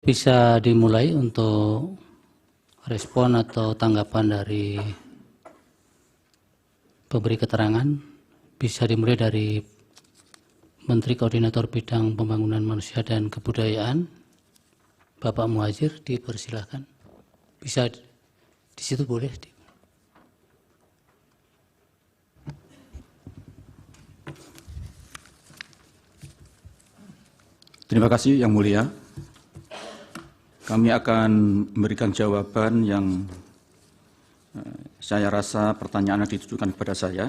Bisa dimulai untuk respon atau tanggapan dari pemberi keterangan. Bisa dimulai dari Menteri Koordinator Bidang Pembangunan Manusia dan Kebudayaan, Bapak Muhadjir, dipersilahkan. Bisa di situ boleh. Terima kasih Yang Mulia. Kami akan memberikan jawaban yang saya rasa pertanyaannya ditujukan kepada saya.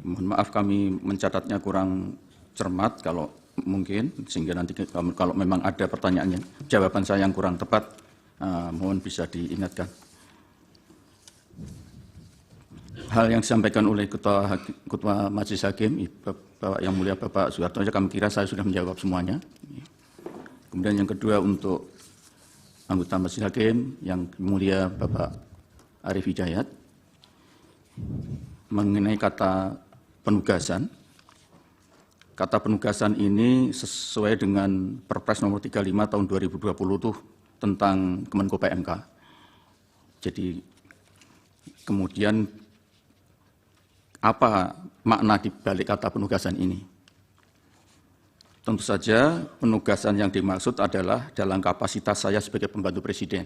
Mohon maaf kami mencatatnya kurang cermat kalau mungkin, sehingga nanti kalau memang ada pertanyaannya, jawaban saya yang kurang tepat, mohon bisa diingatkan. Hal yang disampaikan oleh Ketua Majelis Hakim, Bapak Yang Mulia Bapak Soeharto, kami kira saya sudah menjawab semuanya. Kemudian yang kedua untuk anggota Majelis Hakim yang mulia Bapak Arief Hidayat mengenai kata penugasan. Kata penugasan ini sesuai dengan Perpres nomor 35 tahun 2020 itu tentang Kemenko PMK. Jadi kemudian apa makna di balik kata penugasan ini? Tentu saja penugasan yang dimaksud adalah dalam kapasitas saya sebagai pembantu presiden,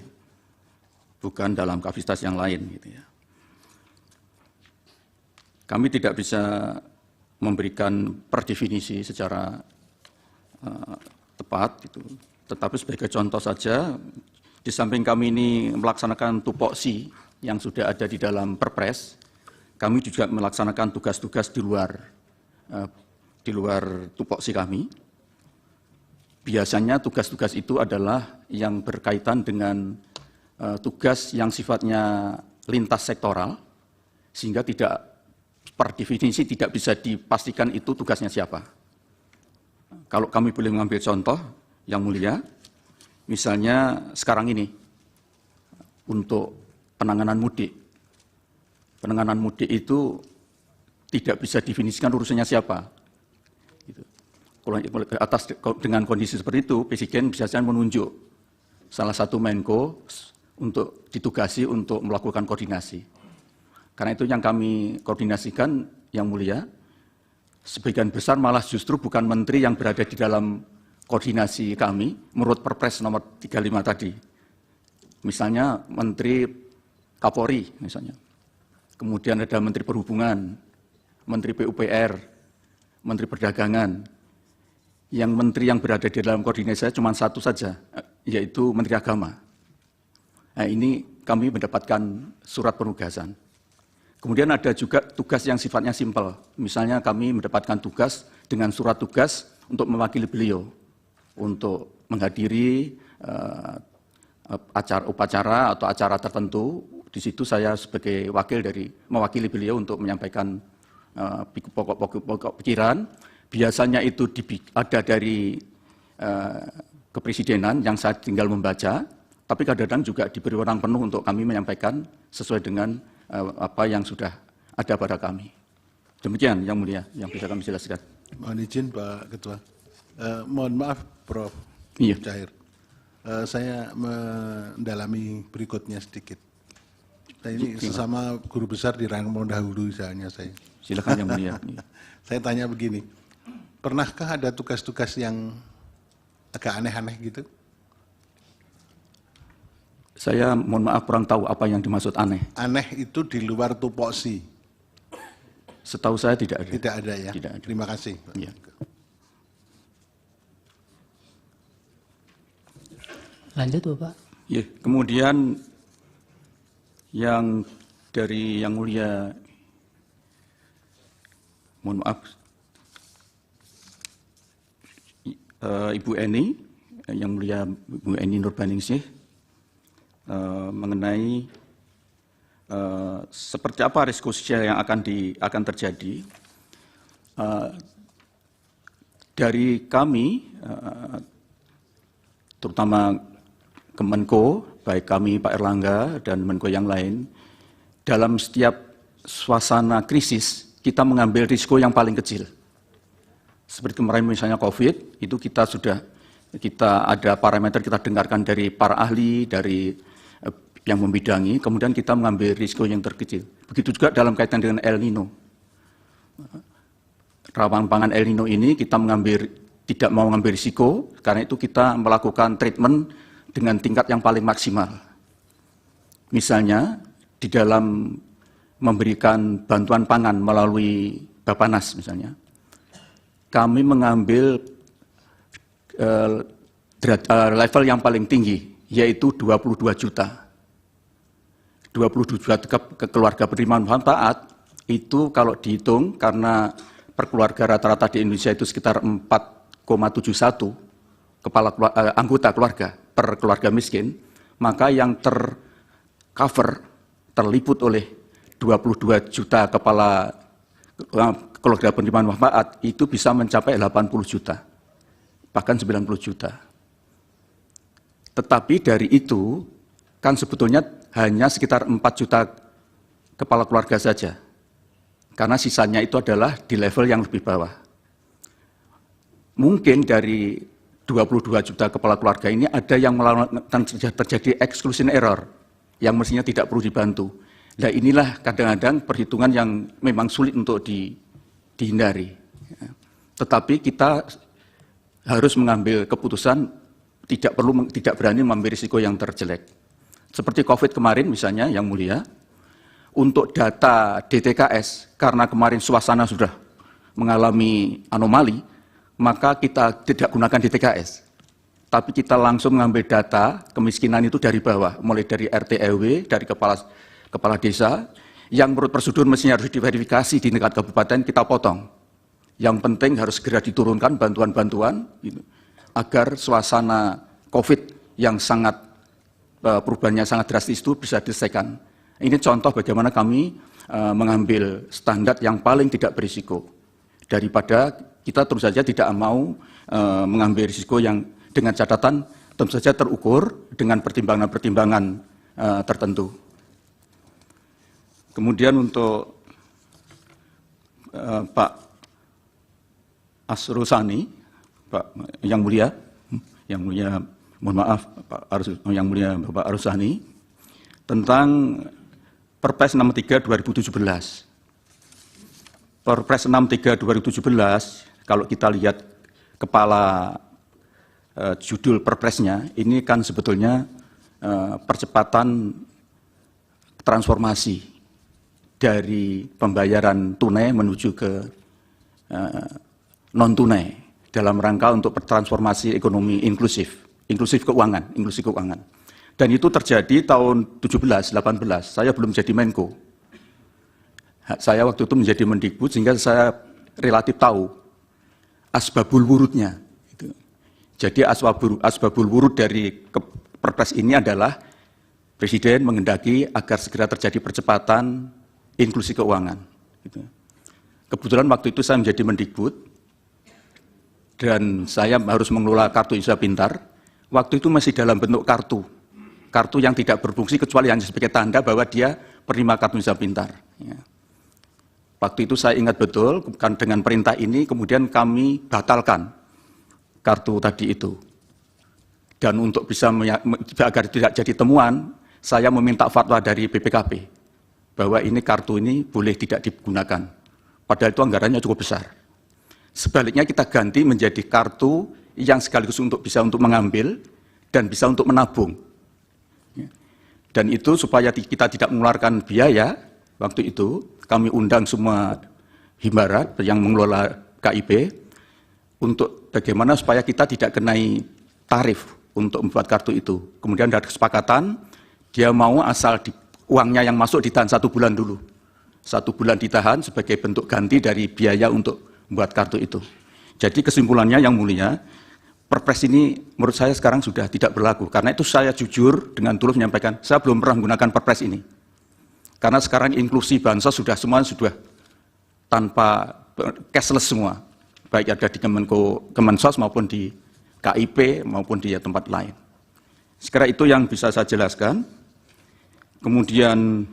bukan dalam kapasitas yang lain. Gitu ya. Kami tidak bisa memberikan perdefinisi secara tepat, gitu. Tetapi sebagai contoh saja, di samping kami ini melaksanakan tupoksi yang sudah ada di dalam Perpres, kami juga melaksanakan tugas-tugas di luar tupoksi kami. Biasanya tugas-tugas itu adalah yang berkaitan dengan tugas yang sifatnya lintas sektoral, sehingga tidak per definisi tidak bisa dipastikan itu tugasnya siapa. Kalau kami boleh mengambil contoh, Yang Mulia, misalnya sekarang ini, untuk penanganan mudik. Penanganan mudik itu tidak bisa definisikan urusannya siapa. Dengan kondisi seperti itu, Presiden bisa saja menunjuk salah satu Menko untuk ditugasi untuk melakukan koordinasi. Karena itu yang kami koordinasikan, Yang Mulia, sebagian besar malah justru bukan menteri yang berada di dalam koordinasi kami, menurut Perpres nomor 35 tadi. Misalnya Menteri Kapolri, misalnya. Kemudian ada Menteri Perhubungan, Menteri PUPR, Menteri Perdagangan. Yang menteri yang berada di dalam koordinasi saya cuma satu saja, yaitu Menteri Agama. Nah, ini kami mendapatkan surat penugasan. Kemudian ada juga tugas yang sifatnya simpel. Misalnya kami mendapatkan tugas dengan surat tugas untuk mewakili beliau, untuk menghadiri upacara atau acara tertentu. Di situ saya sebagai wakil dari mewakili beliau untuk menyampaikan pokok-pokok pikiran. Biasanya itu ada dari kepresidenan yang saya tinggal membaca, tapi kadang-kadang juga diberi wewenang penuh untuk kami menyampaikan sesuai dengan apa yang sudah ada pada kami. Demikian Yang Mulia yang bisa kami jelaskan. Mohon izin Pak Ketua. Mohon maaf Prof. Iya. Cair. Saya mendalami berikutnya sedikit. Nah, ini sesama guru besar di rangka pendahulu misalnya saya. Silakan Yang Mulia. Saya tanya begini. Pernahkah ada tugas-tugas yang agak aneh-aneh gitu? Saya mohon maaf kurang tahu apa yang dimaksud aneh. Aneh itu di luar tupoksi. Setahu saya tidak ada. Tidak ada ya? Tidak ada. Terima kasih. Ya. Lanjut Bapak. Ya, kemudian yang dari Yang Mulia, mohon maaf, Ibu Eni, Yang Mulia Ibu Eni Nurbaningsih, mengenai seperti apa risiko sosial yang akan terjadi. Dari kami, terutama Kemenko, baik kami Pak Erlangga dan Menko yang lain, dalam setiap suasana krisis kita mengambil risiko yang paling kecil. Seperti kemarin misalnya COVID, itu kita sudah kita ada parameter kita dengarkan dari para ahli, dari yang membidangi, kemudian kita mengambil risiko yang terkecil. Begitu juga dalam kaitan dengan El Nino. Rawan pangan El Nino ini kita tidak mau mengambil risiko, karena itu kita melakukan treatment dengan tingkat yang paling maksimal. Misalnya, di dalam memberikan bantuan pangan melalui Bapanas misalnya, kami mengambil level yang paling tinggi, yaitu 22 juta. 22 juta ke keluarga penerima manfaat, itu kalau dihitung, karena per keluarga rata-rata di Indonesia itu sekitar 4,71 anggota keluarga per keluarga miskin, maka yang tercover, terliput oleh 22 juta keluarga penerima manfaat itu bisa mencapai 80 juta, bahkan 90 juta. Tetapi dari itu, kan sebetulnya hanya sekitar 4 juta kepala keluarga saja, karena sisanya itu adalah di level yang lebih bawah. Mungkin dari 22 juta kepala keluarga ini ada yang terjadi exclusion error, yang mestinya tidak perlu dibantu. Nah inilah kadang-kadang perhitungan yang memang sulit untuk dihindari. Tetapi kita harus mengambil keputusan tidak berani mengambil risiko yang terjelek. Seperti COVID kemarin misalnya, Yang Mulia, untuk data DTKS, karena kemarin suasana sudah mengalami anomali, maka kita tidak gunakan DTKS. Tapi kita langsung mengambil data kemiskinan itu dari bawah, mulai dari RT RW, dari kepala desa, yang menurut prosedur mestinya harus diverifikasi di tingkat kabupaten, kita potong. Yang penting harus segera diturunkan bantuan-bantuan, gitu, agar suasana COVID yang sangat perubahannya sangat drastis itu bisa diselesaikan. Ini contoh bagaimana kami mengambil standar yang paling tidak berisiko, daripada kita terus saja tidak mau mengambil risiko yang dengan catatan tentu saja terukur dengan pertimbangan-pertimbangan tertentu. Kemudian untuk Pak Asrosani, Pak Yang Mulia, mohon maaf, Yang Mulia Bapak Arusani, tentang Perpres 63 2017. Perpres 63 2017, kalau kita lihat kepala judul perpresnya, ini kan sebetulnya percepatan transformasi dari pembayaran tunai menuju ke non-tunai dalam rangka untuk bertransformasi ekonomi inklusif keuangan. Dan itu terjadi tahun 17-18, saya belum jadi Menko. Saya waktu itu menjadi Mendikbud, sehingga saya relatif tahu asbabul wurudnya. Jadi asbabul wurud dari Perpres ini adalah Presiden menghendaki agar segera terjadi percepatan inklusi keuangan. Kebetulan waktu itu saya menjadi Mendikbud, dan saya harus mengelola kartu Indonesia Pintar. Waktu itu masih dalam bentuk kartu yang tidak berfungsi kecuali hanya sebagai tanda bahwa dia penerima kartu Indonesia Pintar. Waktu itu saya ingat betul, dengan perintah ini kemudian kami batalkan kartu tadi itu. Dan untuk bisa agar tidak jadi temuan, saya meminta fatwa dari BPKP bahwa ini kartu ini boleh tidak digunakan. Padahal itu anggarannya cukup besar. Sebaliknya kita ganti menjadi kartu yang sekaligus bisa untuk mengambil dan bisa untuk menabung. Dan itu supaya kita tidak mengeluarkan biaya, waktu itu kami undang semua himbarat yang mengelola KIP untuk bagaimana supaya kita tidak kenai tarif untuk membuat kartu itu. Kemudian ada kesepakatan, dia mau asal uangnya yang masuk ditahan 1 bulan dulu. 1 bulan ditahan sebagai bentuk ganti dari biaya untuk membuat kartu itu. Jadi kesimpulannya Yang Mulia, Perpres ini menurut saya sekarang sudah tidak berlaku. Karena itu saya jujur dengan tulus menyampaikan, saya belum pernah menggunakan Perpres ini. Karena sekarang inklusi bansos sudah tanpa cashless semua. Baik ada di Kemensos maupun di KIP maupun di tempat lain. Sekarang itu yang bisa saya jelaskan. Kemudian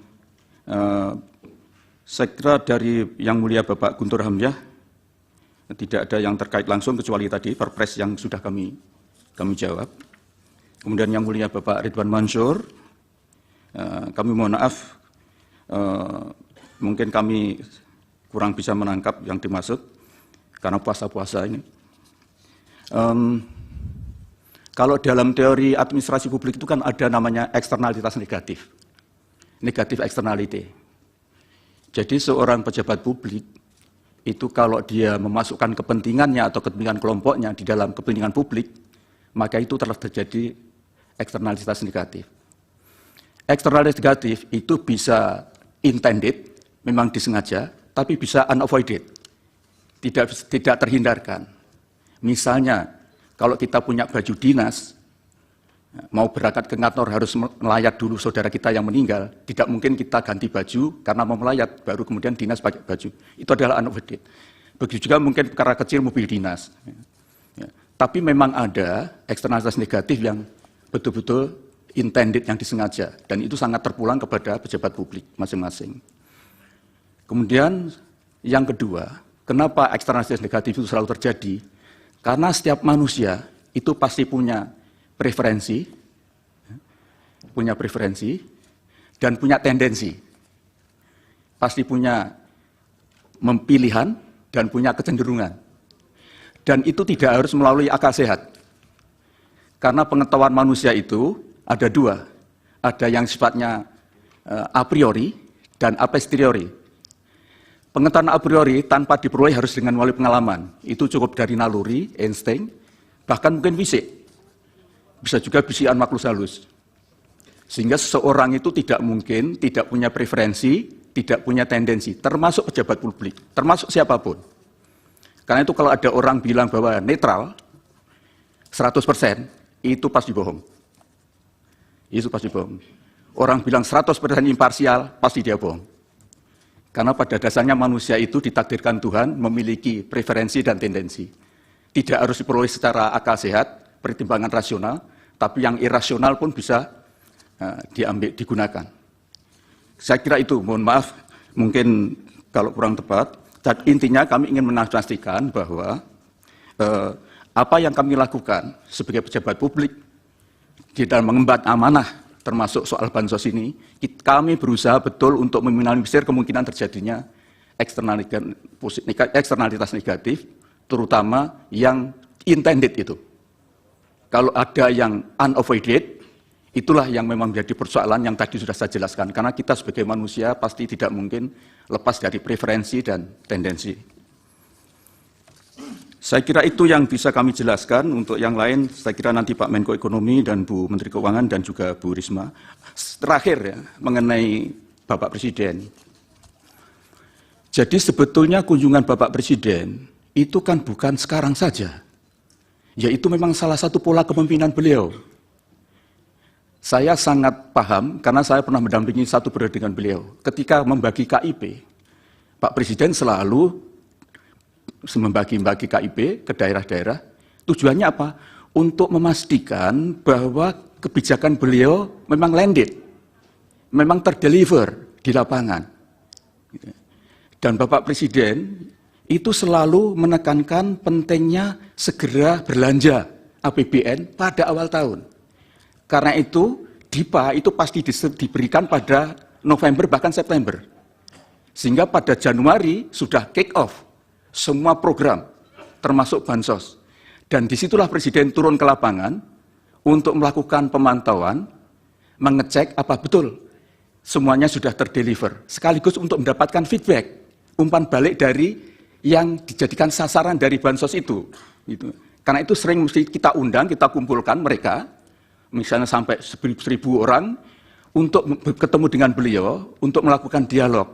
saya kira dari Yang Mulia Bapak Guntur Hamzah tidak ada yang terkait langsung kecuali tadi Perpres yang sudah kami kami jawab. Kemudian yang mulia Bapak Ridwan Mansur, kami mohon maaf, mungkin kami kurang bisa menangkap yang dimaksud, karena puasa-puasa ini. Kalau dalam teori administrasi publik itu kan ada namanya eksternalitas negatif. Negatif externality. Jadi seorang pejabat publik itu kalau dia memasukkan kepentingannya atau kepentingan kelompoknya di dalam kepentingan publik, maka itu telah terjadi eksternalitas negatif. Eksternalitas negatif itu bisa intended, memang disengaja, tapi bisa unavoided, tidak terhindarkan. Misalnya, kalau kita punya baju dinas, mau berangkat ke kantor harus melayat dulu saudara kita yang meninggal, tidak mungkin kita ganti baju karena mau melayat, baru kemudian dinas pakai baju. Itu adalah unavoided. Begitu juga mungkin perkara kecil mobil dinas. Tapi memang ada eksternalitas negatif yang betul-betul intended, yang disengaja, dan itu sangat terpulang kepada pejabat publik masing-masing. Kemudian yang kedua, kenapa eksternalitas negatif itu selalu terjadi? Karena setiap manusia itu pasti punya preferensi, dan punya tendensi. Pasti punya pilihan dan punya kecenderungan. Dan itu tidak harus melalui akal sehat. Karena pengetahuan manusia itu ada dua. Ada yang sifatnya a priori dan a posteriori. Pengetahuan a priori tanpa diperoleh harus dengan melalui pengalaman. Itu cukup dari naluri, insting, bahkan mungkin fisik. Bisa juga bisikan maklus halus. Sehingga seseorang itu tidak mungkin tidak punya preferensi, tidak punya tendensi, termasuk pejabat publik, termasuk siapapun. Karena itu kalau ada orang bilang bahwa netral, 100%, itu pasti bohong. Itu pasti bohong. Orang bilang 100% imparsial, pasti dia bohong. Karena pada dasarnya manusia itu ditakdirkan Tuhan memiliki preferensi dan tendensi. Tidak harus diperoleh secara akal sehat, pertimbangan rasional, tapi yang irasional pun bisa digunakan. Saya kira itu, mohon maaf, mungkin kalau kurang tepat. Dan intinya kami ingin memastikan bahwa apa yang kami lakukan sebagai pejabat publik di dalam mengemban amanah, termasuk soal bansos ini, kami berusaha betul untuk meminimalisir kemungkinan terjadinya eksternalitas negatif, terutama yang intended itu. Kalau ada yang unavoided, itulah yang memang menjadi persoalan yang tadi sudah saya jelaskan. Karena kita sebagai manusia pasti tidak mungkin lepas dari preferensi dan tendensi. Saya kira itu yang bisa kami jelaskan. Untuk yang lain, saya kira nanti Pak Menko Ekonomi dan Bu Menteri Keuangan dan juga Bu Risma. Terakhir ya, mengenai Bapak Presiden. Jadi sebetulnya kunjungan Bapak Presiden itu kan bukan sekarang saja. Yaitu memang salah satu pola kepemimpinan beliau. Saya sangat paham karena saya pernah mendampingi satu periode dengan beliau. Ketika membagi KIP, Pak Presiden selalu membagi KIP ke daerah-daerah. Tujuannya apa? Untuk memastikan bahwa kebijakan beliau memang landed, memang terdeliver di lapangan. Dan Bapak Presiden itu selalu menekankan pentingnya segera belanja APBN pada awal tahun. Karena itu, DIPA itu pasti diberikan pada November bahkan September. Sehingga pada Januari sudah kick off semua program, termasuk bansos. Dan disitulah Presiden turun ke lapangan untuk melakukan pemantauan, mengecek apa betul semuanya sudah terdeliver. Sekaligus untuk mendapatkan feedback, umpan balik dari yang dijadikan sasaran dari bansos itu. Karena itu sering mesti kita undang, kita kumpulkan mereka, misalnya sampai 1.000 orang, untuk ketemu dengan beliau, untuk melakukan dialog.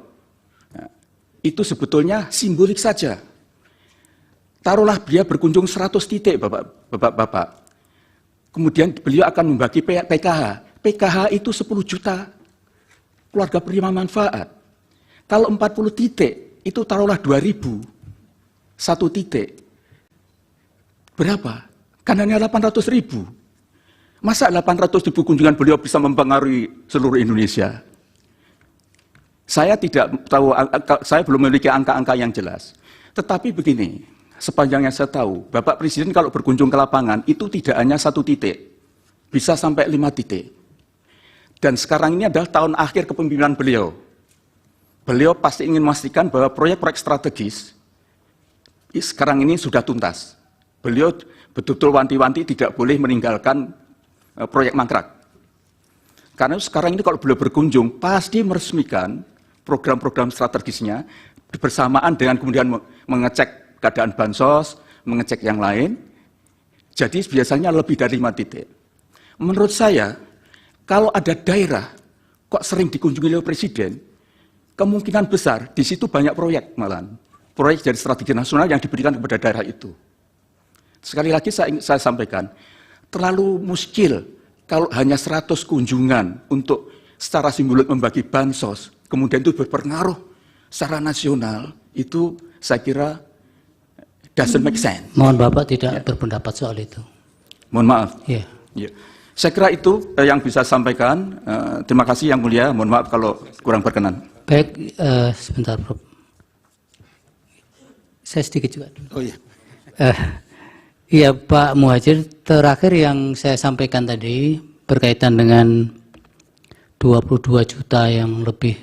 Itu sebetulnya simbolik saja. Taruhlah dia berkunjung 100 titik, Bapak-Bapak. Kemudian beliau akan membagi PKH. PKH itu 10 juta keluarga penerima manfaat. Kalau 40 titik, itu taruhlah 2.000. 1 titik. Berapa? Kan hanya 800.000. Masa 800.000 kunjungan beliau bisa mempengaruhi seluruh Indonesia? Saya tidak tahu, saya belum memiliki angka-angka yang jelas. Tetapi begini, sepanjang yang saya tahu, Bapak Presiden kalau berkunjung ke lapangan itu tidak hanya 1 titik, bisa sampai 5 titik. Dan sekarang ini adalah tahun akhir kepemimpinan beliau. Beliau pasti ingin memastikan bahwa proyek-proyek strategis sekarang ini sudah tuntas. Beliau betul-betul wanti-wanti tidak boleh meninggalkan proyek mangkrak. Karena sekarang ini kalau beliau berkunjung, pasti meresmikan program-program strategisnya bersamaan dengan kemudian mengecek keadaan bansos, mengecek yang lain. Jadi biasanya lebih dari 5 titik. Menurut saya, kalau ada daerah kok sering dikunjungi oleh Presiden, kemungkinan besar di situ banyak proyek malahan. Proyek dari strategi nasional yang diberikan kepada daerah itu. Sekali lagi saya sampaikan, terlalu muskil kalau hanya 100 kunjungan untuk secara simbolik membagi bansos, kemudian itu berpengaruh secara nasional, itu saya kira doesn't make sense. Mohon Bapak tidak berpendapat soal itu. Mohon maaf. Ya. Ya. Saya kira itu yang bisa saya sampaikan. Terima kasih Yang Mulia. Mohon maaf kalau kurang berkenan. Baik, sebentar, Prof. Saya sedikit juga. Oh iya. Iya, Pak Muhadjir, terakhir yang saya sampaikan tadi berkaitan dengan 22 juta yang lebih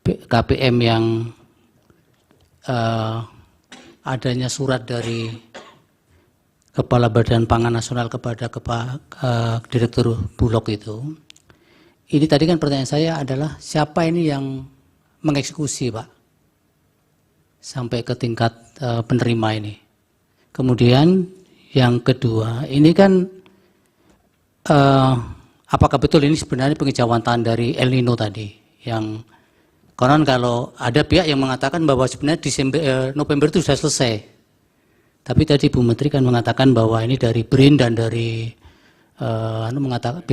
KPM yang adanya surat dari Kepala Badan Pangan Nasional kepada Direktur Bulog itu. Ini tadi kan pertanyaan saya adalah siapa ini yang mengeksekusi, Pak? Sampai ke tingkat penerima ini. Kemudian yang kedua, ini kan apakah betul ini sebenarnya pengejauhan dari El Nino tadi? Yang konon kalau ada pihak yang mengatakan bahwa sebenarnya November itu sudah selesai. Tapi tadi Bu Menteri kan mengatakan bahwa ini dari BRIN dan dari mengatakan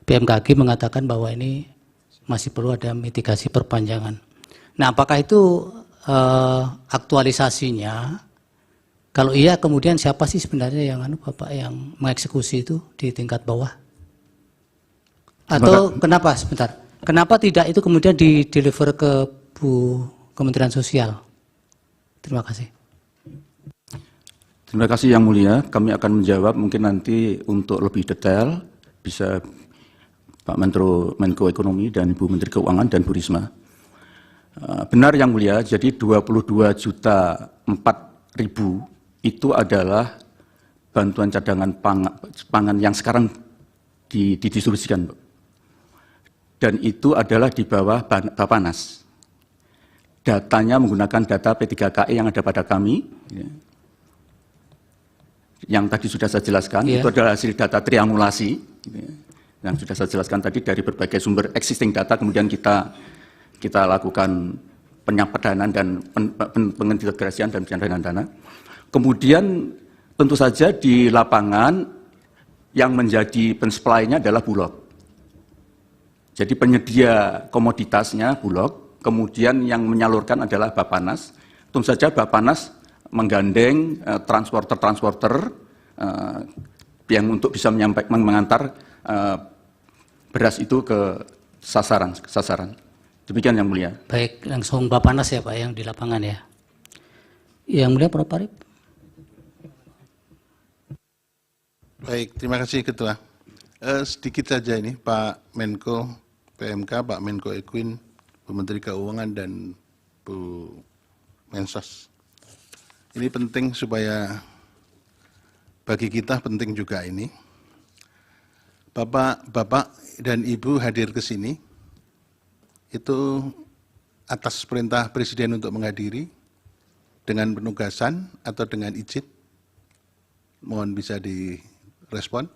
BMKG mengatakan bahwa ini masih perlu ada mitigasi perpanjangan. Nah, apakah itu aktualisasinya? Kalau iya, kemudian siapa sih sebenarnya yang Bapak yang mengeksekusi itu di tingkat bawah? Atau kenapa sebentar? Kenapa tidak itu kemudian di-deliver ke Kementerian Sosial? Terima kasih. Terima kasih Yang Mulia. Kami akan menjawab mungkin nanti untuk lebih detail bisa Pak Menko Ekonomi dan Ibu Menteri Keuangan dan Bu Risma. Benar Yang Mulia, jadi 22 juta 4.000 itu adalah bantuan cadangan pangan yang sekarang didistribusikan. Dan itu adalah di bawah Bappenas. Datanya menggunakan data P3KE yang ada pada kami. Yang tadi sudah saya jelaskan, itu adalah hasil data triangulasi. Yang sudah saya jelaskan tadi dari berbagai sumber existing data, kemudian kita lakukan penyapadanan dan pengintegrasian dan penyaluran dana. Kemudian tentu saja di lapangan yang menjadi pensuplainya adalah Bulog. Jadi penyedia komoditasnya Bulog, kemudian yang menyalurkan adalah Bappenas. Tentu saja Bappenas menggandeng transporter yang untuk bisa mengantar beras itu ke sasaran. Demikian Yang Mulia. Baik, langsung Bappenas ya Pak yang di lapangan ya. Yang Mulia Prof. Arif. Baik, terima kasih Ketua. Sedikit saja ini Pak Menko PMK, Pak Menko Equin, Bu Menteri Keuangan dan Bu Mensos. Ini penting supaya bagi kita penting juga ini. Bapak dan Ibu hadir ke sini itu atas perintah Presiden untuk menghadiri dengan penugasan atau dengan izin. Mohon bisa direspon.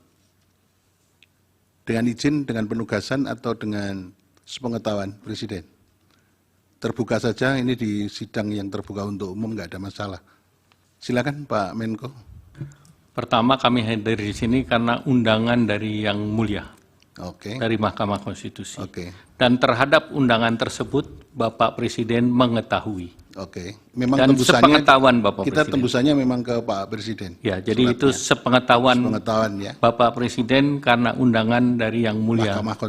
Dengan izin, dengan penugasan atau dengan sepengetahuan Presiden. Terbuka saja, ini di sidang yang terbuka untuk umum, nggak ada masalah. Silakan Pak Menko. Pertama kami hadir di sini karena undangan dari Yang Mulia, dari Mahkamah Konstitusi. Dan terhadap undangan tersebut Bapak Presiden mengetahui. Memang dan sepengetahuan Bapak kita Presiden. tembusannya memang ke Pak Presiden. Ya, jadi suratnya. Itu sepengetahuan ya. Bapak Presiden karena undangan dari Yang Mulia Mahkamah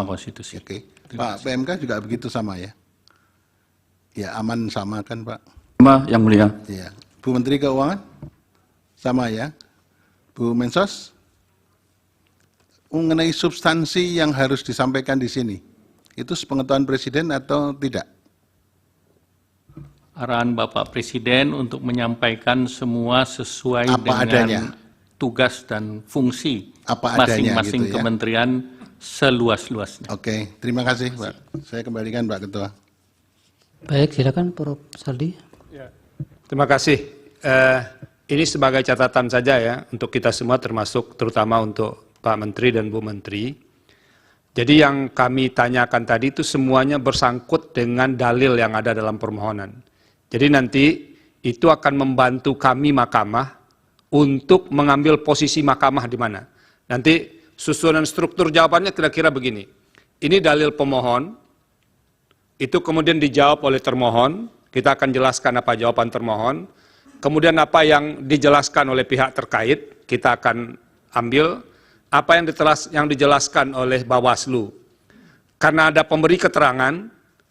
Konstitusi. Pak PMK juga begitu sama ya? Ya aman sama kan Pak? Sama Yang Mulia. Ya. Bu Menteri Keuangan? Sama ya. Bu Mensos? Mengenai substansi yang harus disampaikan di sini, itu sepengetahuan Presiden atau tidak? Arahan Bapak Presiden untuk menyampaikan semua sesuai Apa dengan adanya. Tugas dan fungsi Apa adanya masing-masing gitu ya. kementerian seluas-luasnya. Oke, terima kasih Pak. Saya kembalikan Pak Ketua. Baik, silakan Prof. Saldi. Terima kasih. Ini sebagai catatan saja ya untuk kita semua, termasuk terutama untuk Pak Menteri dan Bu Menteri. Jadi yang kami tanyakan tadi itu semuanya bersangkut dengan dalil yang ada dalam permohonan. Jadi nanti itu akan membantu kami Mahkamah untuk mengambil posisi Mahkamah di mana. Nanti susunan struktur jawabannya kira-kira begini. Ini dalil pemohon, itu kemudian dijawab oleh termohon, kita akan jelaskan apa jawaban termohon, kemudian apa yang dijelaskan oleh pihak terkait, kita akan ambil, apa yang dijelaskan oleh Bawaslu. Karena ada pemberi keterangan,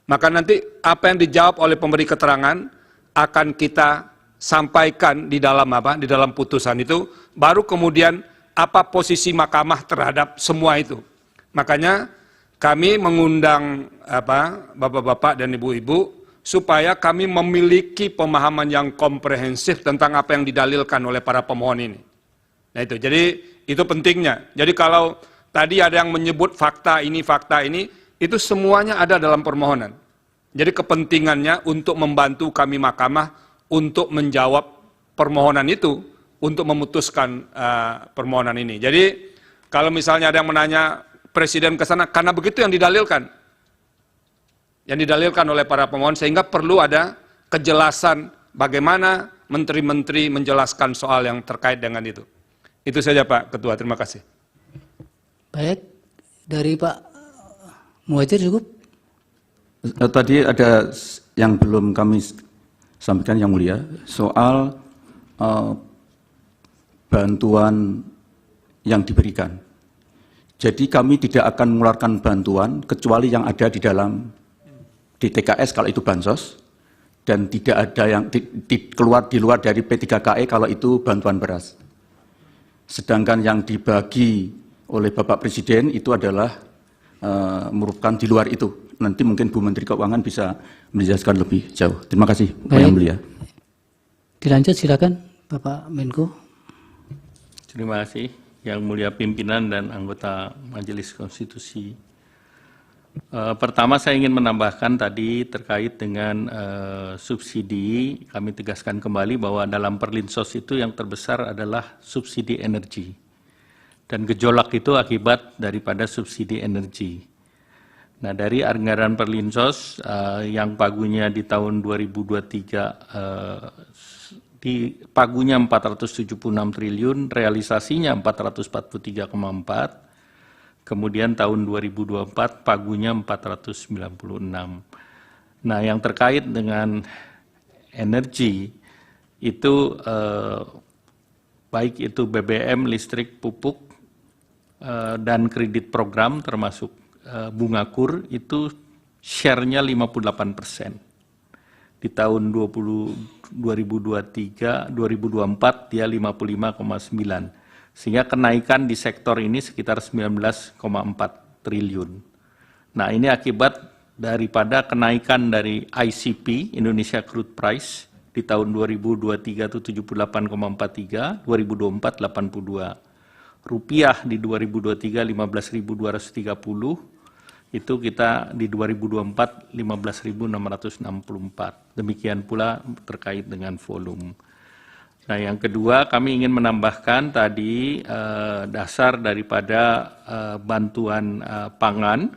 maka nanti apa yang dijawab oleh pemberi keterangan akan kita sampaikan di dalam di dalam putusan itu, baru kemudian apa posisi Mahkamah terhadap semua itu. Makanya kami mengundang Bapak-bapak dan Ibu-ibu supaya kami memiliki pemahaman yang komprehensif tentang apa yang didalilkan oleh para pemohon ini. Nah itu, jadi itu pentingnya. Jadi kalau tadi ada yang menyebut fakta ini, itu semuanya ada dalam permohonan. Jadi kepentingannya untuk membantu kami Mahkamah untuk menjawab permohonan itu, untuk memutuskan permohonan ini. Jadi kalau misalnya ada yang menanya Presiden ke sana, karena begitu yang didalilkan oleh para pemohon, sehingga perlu ada kejelasan bagaimana menteri-menteri menjelaskan soal yang terkait dengan itu. Itu saja Pak Ketua, terima kasih. Baik, dari Pak Muhadjir cukup? Tadi ada yang belum kami sampaikan yang mulia, soal bantuan yang diberikan. Jadi kami tidak akan mengeluarkan bantuan kecuali yang ada di dalam DTKS kalau itu bansos, dan tidak ada yang keluar di luar dari P3KE kalau itu bantuan beras. Sedangkan yang dibagi oleh Bapak Presiden itu adalah merupakan di luar itu. Nanti mungkin Bu Menteri Keuangan bisa menjelaskan lebih jauh. Terima kasih, Yang Mulia. Dilanjut silakan Bapak Menko. Terima kasih Yang Mulia Pimpinan dan anggota Majelis Konstitusi. Pertama saya ingin menambahkan tadi terkait dengan subsidi, kami tegaskan kembali bahwa dalam Perlinsos itu yang terbesar adalah subsidi energi. Dan gejolak itu akibat daripada subsidi energi. Nah dari anggaran Perlinsos yang pagunya di tahun 2023 di pagunya 476 triliun, realisasinya 443,4, kemudian tahun 2024 pagunya 496. Nah yang terkait dengan energi itu baik itu BBM, listrik, pupuk, dan kredit program termasuk bunga kur itu share-nya 58%. Di tahun 2023, 2024 dia 55,9. Sehingga kenaikan di sektor ini sekitar 19,4 triliun. Nah ini akibat daripada kenaikan dari ICP, Indonesia Crude Price, di tahun 2023 itu 78,43, 2024 82. Rupiah di 2023 15.230, itu kita di 2024 15.664. Demikian pula terkait dengan volume. Nah yang kedua kami ingin menambahkan tadi dasar daripada bantuan pangan.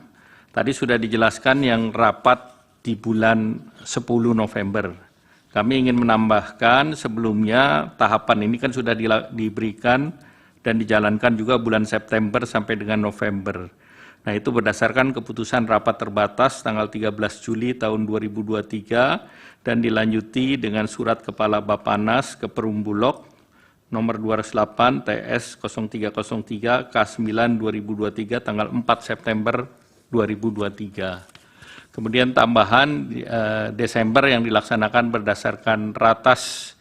Tadi sudah dijelaskan yang rapat di bulan 10 November. Kami ingin menambahkan sebelumnya tahapan ini kan sudah diberikan dan dijalankan juga bulan September sampai dengan November. Nah itu berdasarkan keputusan rapat terbatas tanggal 13 Juli tahun 2023 dan dilanjuti dengan surat Kepala Bappenas ke Perum Bulog nomor 208 TS 0303 K9 2023 tanggal 4 September 2023. Kemudian tambahan Desember yang dilaksanakan berdasarkan ratas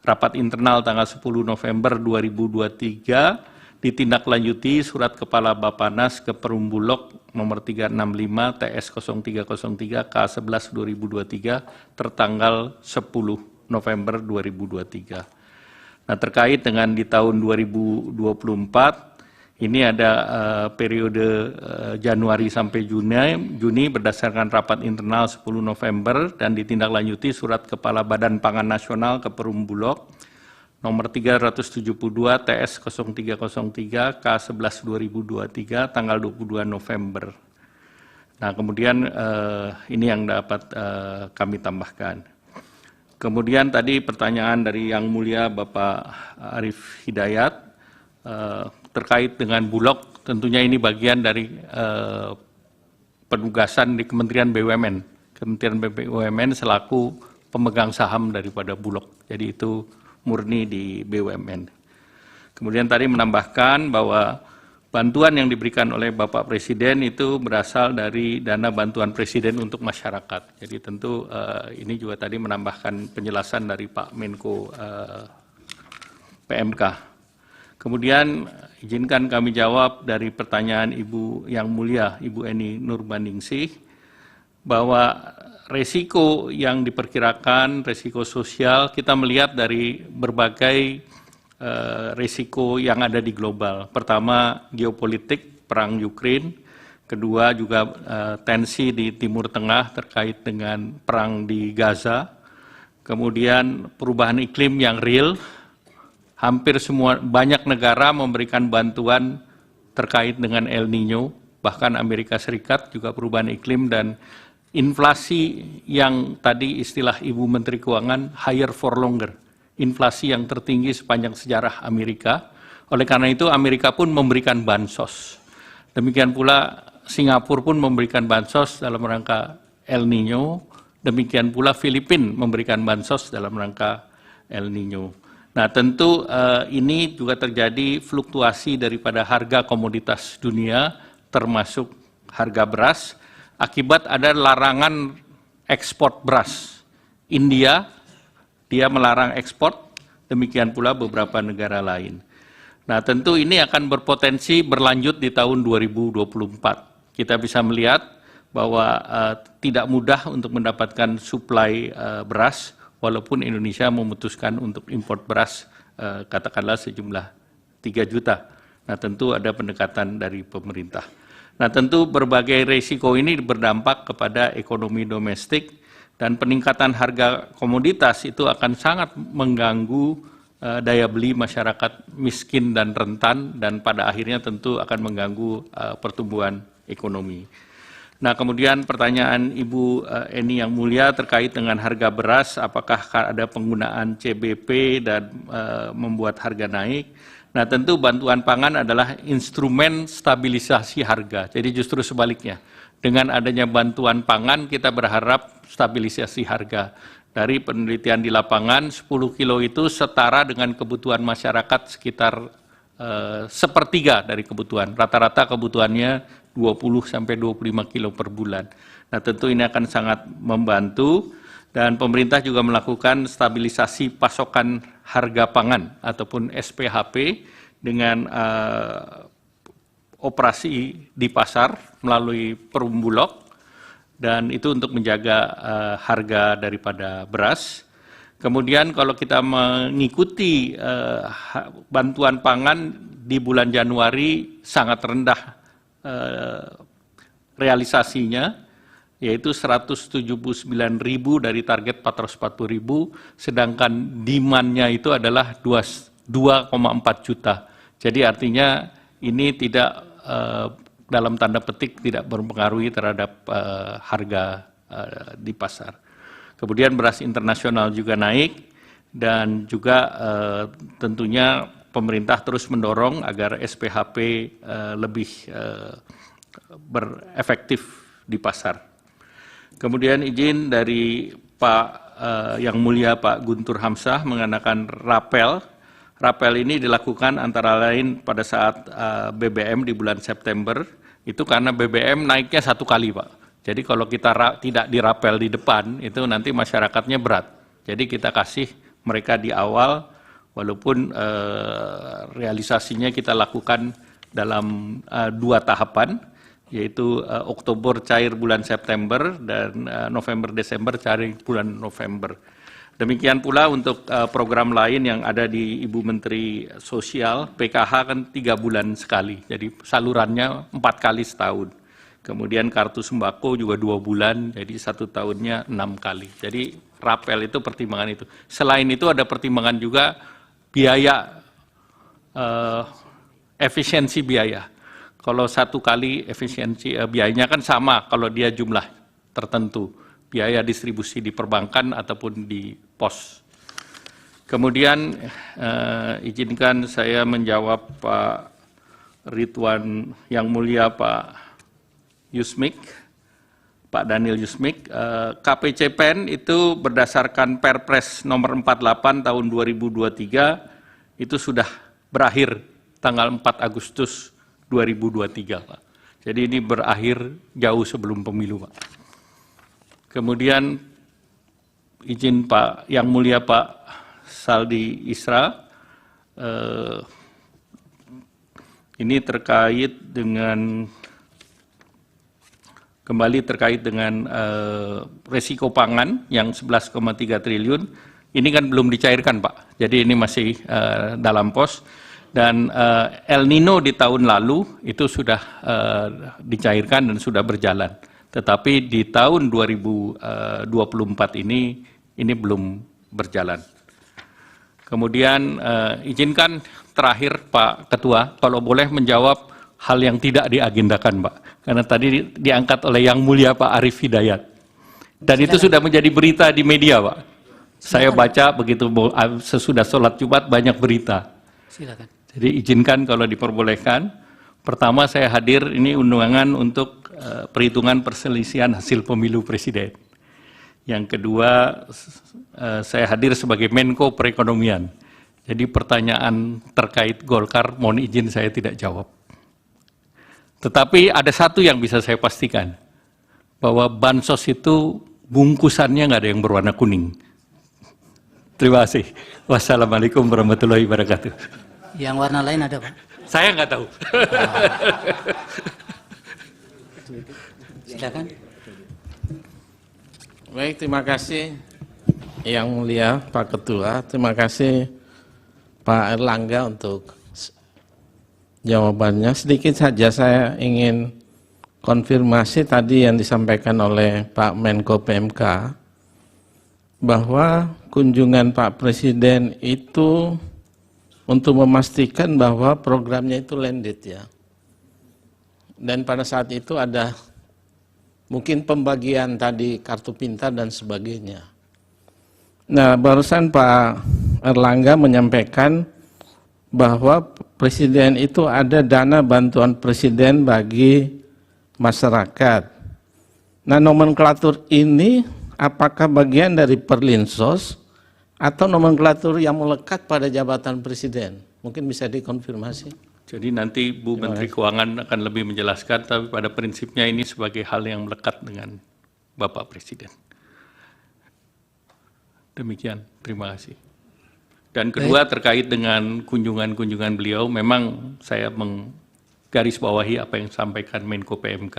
rapat internal tanggal 10 November 2023 ditindaklanjuti surat Kepala Bapanas ke Perumbulok nomor 365 TS 0303 K11 2023 tertanggal 10 November 2023. Nah, terkait dengan di tahun 2024 ini ada periode Januari sampai Juni berdasarkan rapat internal 10 November dan ditindaklanjuti surat Kepala Badan Pangan Nasional ke Perumbulok nomor 372 TS 0303 K11 2023 tanggal 22 November. Nah, kemudian ini yang dapat kami tambahkan. Kemudian tadi pertanyaan dari Yang Mulia Bapak Arief Hidayat terkait dengan Bulog, tentunya ini bagian dari penugasan di Kementerian BUMN. Kementerian BUMN selaku pemegang saham daripada Bulog. Jadi itu murni di BUMN. Kemudian tadi menambahkan bahwa bantuan yang diberikan oleh Bapak Presiden itu berasal dari dana bantuan Presiden untuk masyarakat. Jadi tentu ini juga tadi menambahkan penjelasan dari Pak Menko PMK. Kemudian izinkan kami jawab dari pertanyaan Ibu Yang Mulia, Ibu Eni Nurbaningsih, bahwa resiko yang diperkirakan, resiko sosial, kita melihat dari berbagai resiko yang ada di global. Pertama, geopolitik, perang Ukraina. Kedua, juga tensi di Timur Tengah terkait dengan perang di Gaza. Kemudian perubahan iklim yang real. Hampir banyak negara memberikan bantuan terkait dengan El Nino, bahkan Amerika Serikat juga perubahan iklim dan inflasi yang tadi istilah Ibu Menteri Keuangan higher for longer, inflasi yang tertinggi sepanjang sejarah Amerika. Oleh karena itu Amerika pun memberikan bansos. Demikian pula Singapura pun memberikan bansos dalam rangka El Nino, demikian pula Filipina memberikan bansos dalam rangka El Nino. Nah, tentu ini juga terjadi fluktuasi daripada harga komoditas dunia termasuk harga beras akibat ada larangan ekspor beras. India, dia melarang ekspor, demikian pula beberapa negara lain. Nah, tentu ini akan berpotensi berlanjut di tahun 2024. Kita bisa melihat bahwa tidak mudah untuk mendapatkan suplai beras, walaupun Indonesia memutuskan untuk impor beras, katakanlah sejumlah 3 juta. Nah, tentu ada pendekatan dari pemerintah. Nah, tentu berbagai risiko ini berdampak kepada ekonomi domestik dan peningkatan harga komoditas itu akan sangat mengganggu daya beli masyarakat miskin dan rentan dan pada akhirnya tentu akan mengganggu pertumbuhan ekonomi. Nah, kemudian pertanyaan Ibu Eni Yang Mulia terkait dengan harga beras, apakah ada penggunaan CBP dan membuat harga naik? Nah, tentu bantuan pangan adalah instrumen stabilisasi harga. Jadi justru sebaliknya, dengan adanya bantuan pangan kita berharap stabilisasi harga. Dari penelitian di lapangan, 10 kilo itu setara dengan kebutuhan masyarakat sekitar sepertiga dari kebutuhan. Rata-rata kebutuhannya 20-25 kilo per bulan. Nah, tentu ini akan sangat membantu dan pemerintah juga melakukan stabilisasi pasokan harga pangan ataupun SPHP dengan operasi di pasar melalui Perumbulok dan itu untuk menjaga harga daripada beras. Kemudian kalau kita mengikuti bantuan pangan di bulan Januari sangat rendah realisasinya, yaitu 179.000 dari target 440.000, sedangkan demand-nya itu adalah 2,4 juta. Jadi artinya ini tidak dalam tanda petik tidak berpengaruhi terhadap harga di pasar. Kemudian beras internasional juga naik dan juga tentunya pemerintah terus mendorong agar SPHP lebih berefektif di pasar. Kemudian izin dari Pak Yang Mulia Pak Guntur Hamzah mengenakan rapel. Rapel ini dilakukan antara lain pada saat BBM di bulan September, itu karena BBM naiknya 1 kali, Pak. Jadi kalau kita tidak dirapel di depan, itu nanti masyarakatnya berat. Jadi kita kasih mereka di awal, walaupun realisasinya kita lakukan dalam 2 tahapan, yaitu Oktober cair bulan September dan November-Desember cair bulan November. Demikian pula untuk program lain yang ada di Ibu Menteri Sosial, PKH kan 3 bulan sekali, jadi salurannya 4 kali setahun. Kemudian kartu sembako juga 2 bulan, jadi 1 tahunnya 6 kali. Jadi rapel itu pertimbangan itu. Selain itu ada pertimbangan juga biaya, efisiensi biaya. Kalau 1 kali efisiensi biayanya kan sama kalau dia jumlah tertentu. Biaya distribusi di perbankan ataupun di pos. Kemudian izinkan saya menjawab Pak Ridwan yang mulia Pak Yusmik, Pak Daniel Yusmik. KPCPEN itu berdasarkan Perpres nomor 48 tahun 2023 itu sudah berakhir tanggal 4 Agustus 2023, Pak. Jadi ini berakhir jauh sebelum pemilu, Pak. Kemudian izin Pak yang mulia Pak Saldi Isra, ini terkait dengan resiko pangan yang 11,3 triliun. Ini kan belum dicairkan, Pak. Jadi ini masih dalam pos. Dan El Nino di tahun lalu itu sudah dicairkan dan sudah berjalan. Tetapi di tahun 2024 ini belum berjalan. Kemudian izinkan terakhir Pak Ketua, kalau boleh menjawab hal yang tidak diagendakan, Pak. Karena tadi diangkat oleh Yang Mulia Pak Arief Hidayat. Dan itu sudah menjadi berita di media, Pak. Saya baca begitu sesudah sholat Jumat banyak berita. Silakan. Jadi izinkan kalau diperbolehkan. Pertama saya hadir ini undangan untuk perhitungan perselisihan hasil pemilu presiden. Yang kedua saya hadir sebagai Menko Perekonomian. Jadi pertanyaan terkait Golkar mohon izin saya tidak jawab. Tetapi ada satu yang bisa saya pastikan, bahwa bansos itu bungkusannya nggak ada yang berwarna kuning. Terima kasih. Wassalamualaikum warahmatullahi wabarakatuh. Yang warna lain ada, Pak? Saya nggak tahu. Silakan. Baik, terima kasih Yang Mulia Pak Ketua. Terima kasih Pak Erlangga untuk jawabannya. Sedikit saja saya ingin konfirmasi tadi yang disampaikan oleh Pak Menko PMK, bahwa kunjungan Pak Presiden itu untuk memastikan bahwa programnya itu landed ya. Dan pada saat itu ada mungkin pembagian tadi kartu pintar dan sebagainya. Nah, barusan Pak Erlangga menyampaikan bahwa Presiden itu ada dana bantuan Presiden bagi masyarakat. Nah, nomenklatur ini apakah bagian dari Perlinsos atau nomenklatur yang melekat pada jabatan Presiden? Mungkin bisa dikonfirmasi. Jadi nanti Bu Menteri Keuangan akan lebih menjelaskan, tapi pada prinsipnya ini sebagai hal yang melekat dengan Bapak Presiden. Demikian, terima kasih. Dan kedua terkait dengan kunjungan-kunjungan beliau, memang saya menggarisbawahi apa yang disampaikan Menko PMK,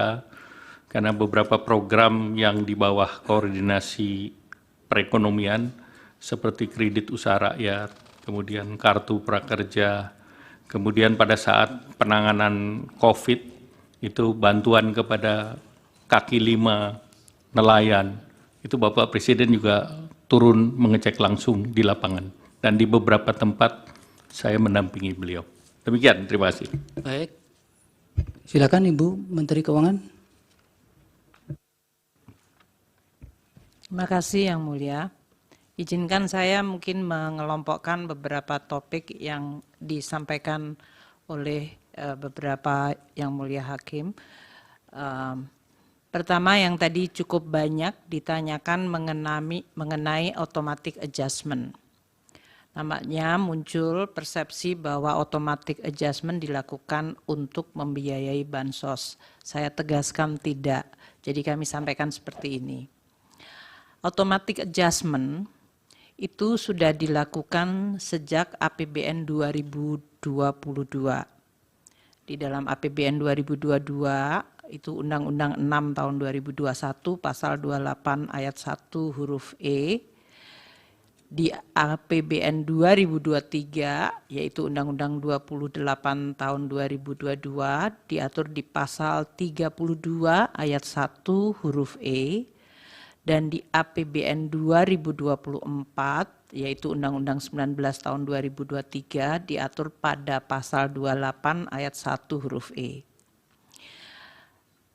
karena beberapa program yang di bawah koordinasi perekonomian, seperti kredit usaha rakyat, kemudian kartu prakerja, kemudian pada saat penanganan COVID, itu bantuan kepada kaki lima nelayan, itu Bapak Presiden juga turun mengecek langsung di lapangan. Dan di beberapa tempat saya mendampingi beliau. Demikian, terima kasih. Baik. Silakan Ibu Menteri Keuangan. Terima kasih Yang Mulia. Izinkan saya mungkin mengelompokkan beberapa topik yang disampaikan oleh beberapa Yang Mulia Hakim. Pertama yang tadi cukup banyak ditanyakan mengenai automatic adjustment. Nampaknya muncul persepsi bahwa automatic adjustment dilakukan untuk membiayai bansos. Saya tegaskan tidak, jadi kami sampaikan seperti ini. Automatic adjustment itu sudah dilakukan sejak APBN 2022. Di dalam APBN 2022 itu Undang-Undang 6 tahun 2021 pasal 28 ayat 1 huruf E. Di APBN 2023 yaitu Undang-Undang 28 tahun 2022 diatur di pasal 32 ayat 1 huruf E, dan di APBN 2024 yaitu Undang-Undang 19 tahun 2023 diatur pada pasal 28 ayat 1 huruf E.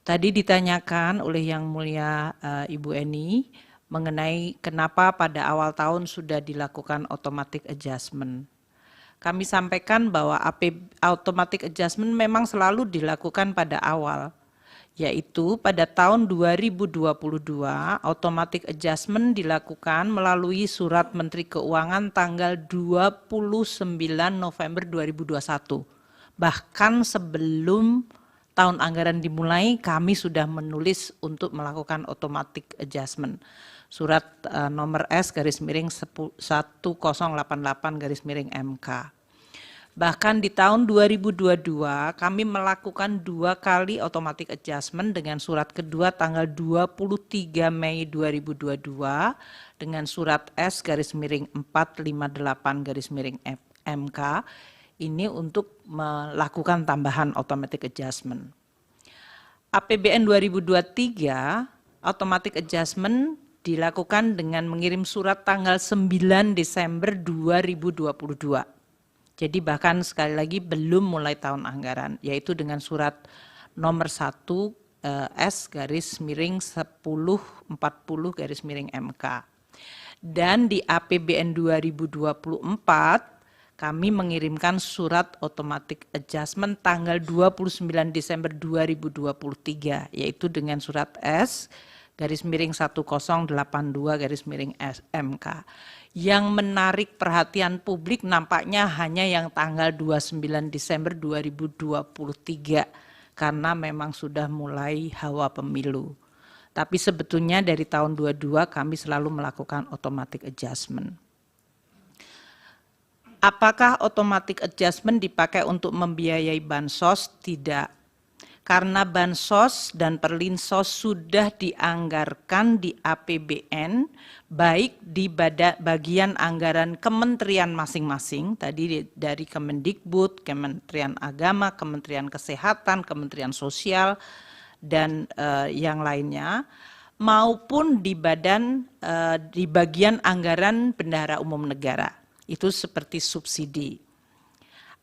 Tadi ditanyakan oleh Yang Mulia Ibu Eni mengenai kenapa pada awal tahun sudah dilakukan automatic adjustment. Kami sampaikan bahwa automatic adjustment memang selalu dilakukan pada awal, yaitu pada tahun 2022 automatic adjustment dilakukan melalui Surat Menteri Keuangan tanggal 29 November 2021. Bahkan sebelum tahun anggaran dimulai, kami sudah menulis untuk melakukan automatic adjustment. Surat nomor S/1088/MK. Bahkan di tahun 2022 kami melakukan 2 kali automatic adjustment dengan surat kedua tanggal 23 Mei 2022 dengan surat S/458/MK ini untuk melakukan tambahan automatic adjustment. APBN 2023 automatic adjustment dilakukan dengan mengirim surat tanggal 9 Desember 2022. Jadi bahkan sekali lagi belum mulai tahun anggaran, yaitu dengan surat nomor 1 S/1040/MK. Dan di APBN 2024 kami mengirimkan surat automatic adjustment tanggal 29 Desember 2023, yaitu dengan surat S/1082/MK. Yang menarik perhatian publik nampaknya hanya yang tanggal 29 Desember 2023, karena memang sudah mulai hawa pemilu. Tapi sebetulnya dari tahun 22 kami selalu melakukan automatic adjustment. Apakah automatic adjustment dipakai untuk membiayai bansos? Tidak. Karena bansos dan perlinsos sudah dianggarkan di APBN, baik di bagian anggaran kementerian masing-masing, tadi dari Kemendikbud, Kementerian Agama, Kementerian Kesehatan, Kementerian Sosial, dan yang lainnya, maupun di bagian anggaran Bendahara Umum Negara, itu seperti subsidi,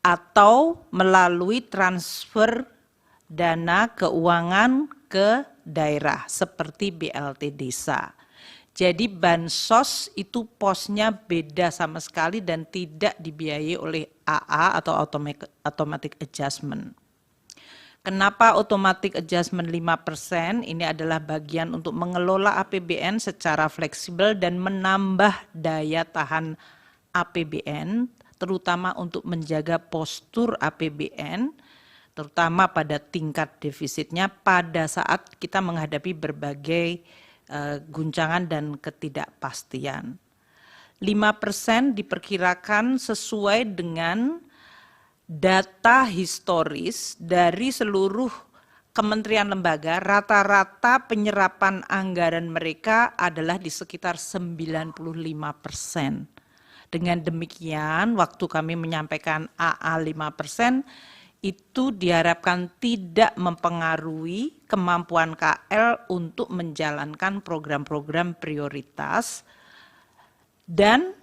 atau melalui transfer dana keuangan ke daerah seperti BLT desa. Jadi bansos itu posnya beda sama sekali dan tidak dibiayai oleh AA atau automatic adjustment. Kenapa automatic adjustment 5%? Ini adalah bagian untuk mengelola APBN secara fleksibel dan menambah daya tahan APBN, terutama untuk menjaga postur APBN, terutama pada tingkat defisitnya pada saat kita menghadapi berbagai guncangan dan ketidakpastian. 5% diperkirakan sesuai dengan data historis dari seluruh kementerian lembaga, rata-rata penyerapan anggaran mereka adalah di sekitar 95%. Dengan demikian, waktu kami menyampaikan AA 5%, itu diharapkan tidak mempengaruhi kemampuan KL untuk menjalankan program-program prioritas, dan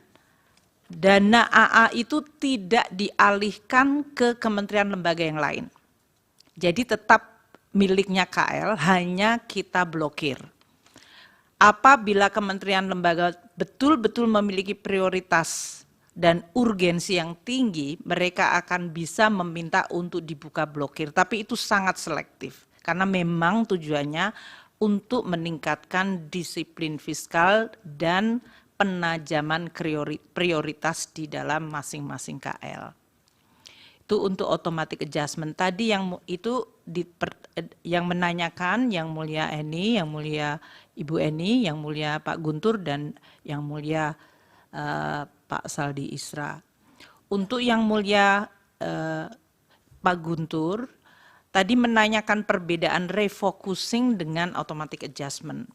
dana AA itu tidak dialihkan ke kementerian lembaga yang lain. Jadi tetap miliknya KL, hanya kita blokir. Apabila kementerian lembaga betul-betul memiliki prioritas dan urgensi yang tinggi, mereka akan bisa meminta untuk dibuka blokir. Tapi itu sangat selektif, karena memang tujuannya untuk meningkatkan disiplin fiskal dan penajaman prioritas di dalam masing-masing KL. Itu untuk automatic adjustment. Tadi yang itu yang menanyakan Yang Mulia Eni, Yang Mulia Ibu Eni, Yang Mulia Pak Guntur, dan Yang Mulia Pak Saldi Isra. Untuk yang mulia Pak Guntur, tadi menanyakan perbedaan refocusing dengan automatic adjustment.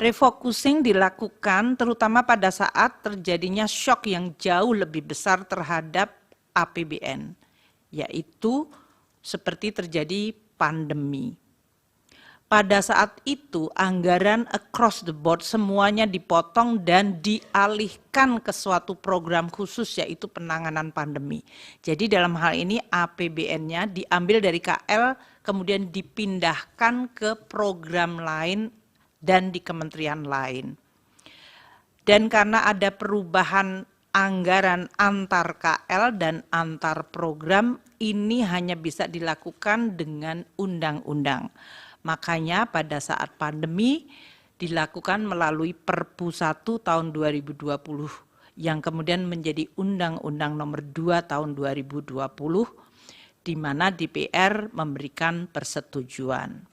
Refocusing dilakukan terutama pada saat terjadinya shock yang jauh lebih besar terhadap APBN, yaitu seperti terjadi pandemi. Pada saat itu anggaran across the board semuanya dipotong dan dialihkan ke suatu program khusus yaitu penanganan pandemi. Jadi dalam hal ini APBN-nya diambil dari KL kemudian dipindahkan ke program lain dan di kementerian lain. Dan karena ada perubahan anggaran antar KL dan antar program, ini hanya bisa dilakukan dengan undang-undang. Makanya pada saat pandemi dilakukan melalui Perpu 1 tahun 2020 yang kemudian menjadi Undang-Undang Nomor 2 tahun 2020 di mana DPR memberikan persetujuan.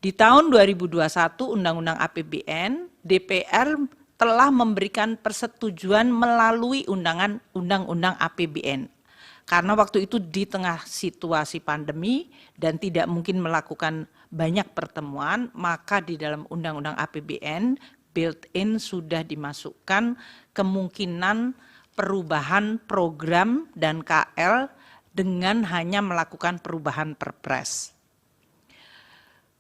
Di tahun 2021 Undang-Undang APBN, DPR telah memberikan persetujuan melalui Undang-Undang APBN. Karena waktu itu di tengah situasi pandemi dan tidak mungkin melakukan banyak pertemuan, maka di dalam Undang-Undang APBN built-in sudah dimasukkan kemungkinan perubahan program dan KL dengan hanya melakukan perubahan perpres.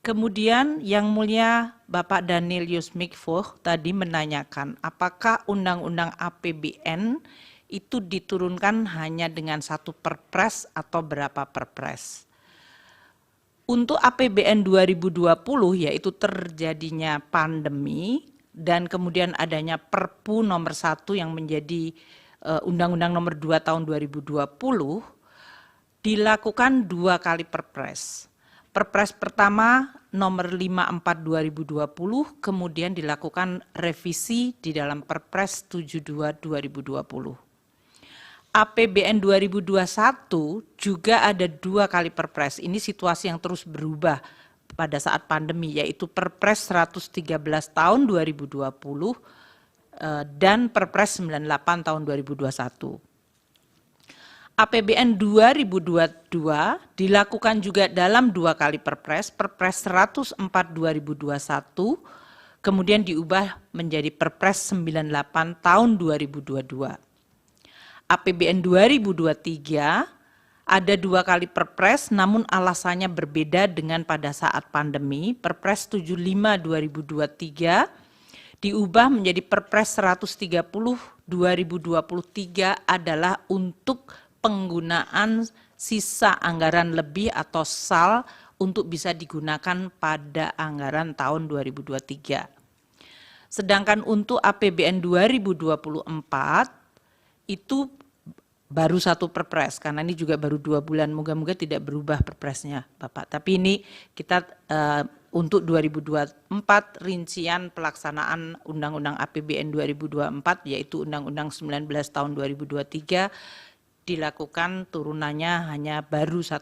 Kemudian yang mulia Bapak Danelius Mikvoh tadi menanyakan apakah Undang-Undang APBN itu diturunkan hanya dengan satu perpres atau berapa perpres. Untuk APBN 2020 yaitu terjadinya pandemi dan kemudian adanya Perpu nomor 1 yang menjadi Undang-Undang nomor 2 tahun 2020 dilakukan 2 kali perpres. Perpres pertama nomor 54 2020 kemudian dilakukan revisi di dalam Perpres 72 2020. APBN 2021 juga ada 2 kali perpres. Ini situasi yang terus berubah pada saat pandemi yaitu Perpres 113 tahun 2020 dan Perpres 98 tahun 2021. APBN 2022 dilakukan juga dalam 2 kali perpres, Perpres 104 2021, kemudian diubah menjadi Perpres 98 tahun 2022. APBN 2023 ada 2 kali perpres, namun alasannya berbeda dengan pada saat pandemi. Perpres 75 2023 diubah menjadi Perpres 130 2023 adalah untuk penggunaan sisa anggaran lebih atau SAL untuk bisa digunakan pada anggaran tahun 2023. Sedangkan untuk APBN 2024 itu baru 1 perpres, karena ini juga baru 2 bulan, moga-moga tidak berubah perpresnya Bapak. Tapi ini kita untuk 2024 rincian pelaksanaan Undang-Undang APBN 2024 yaitu Undang-Undang 19 tahun 2023 dilakukan turunannya hanya baru 1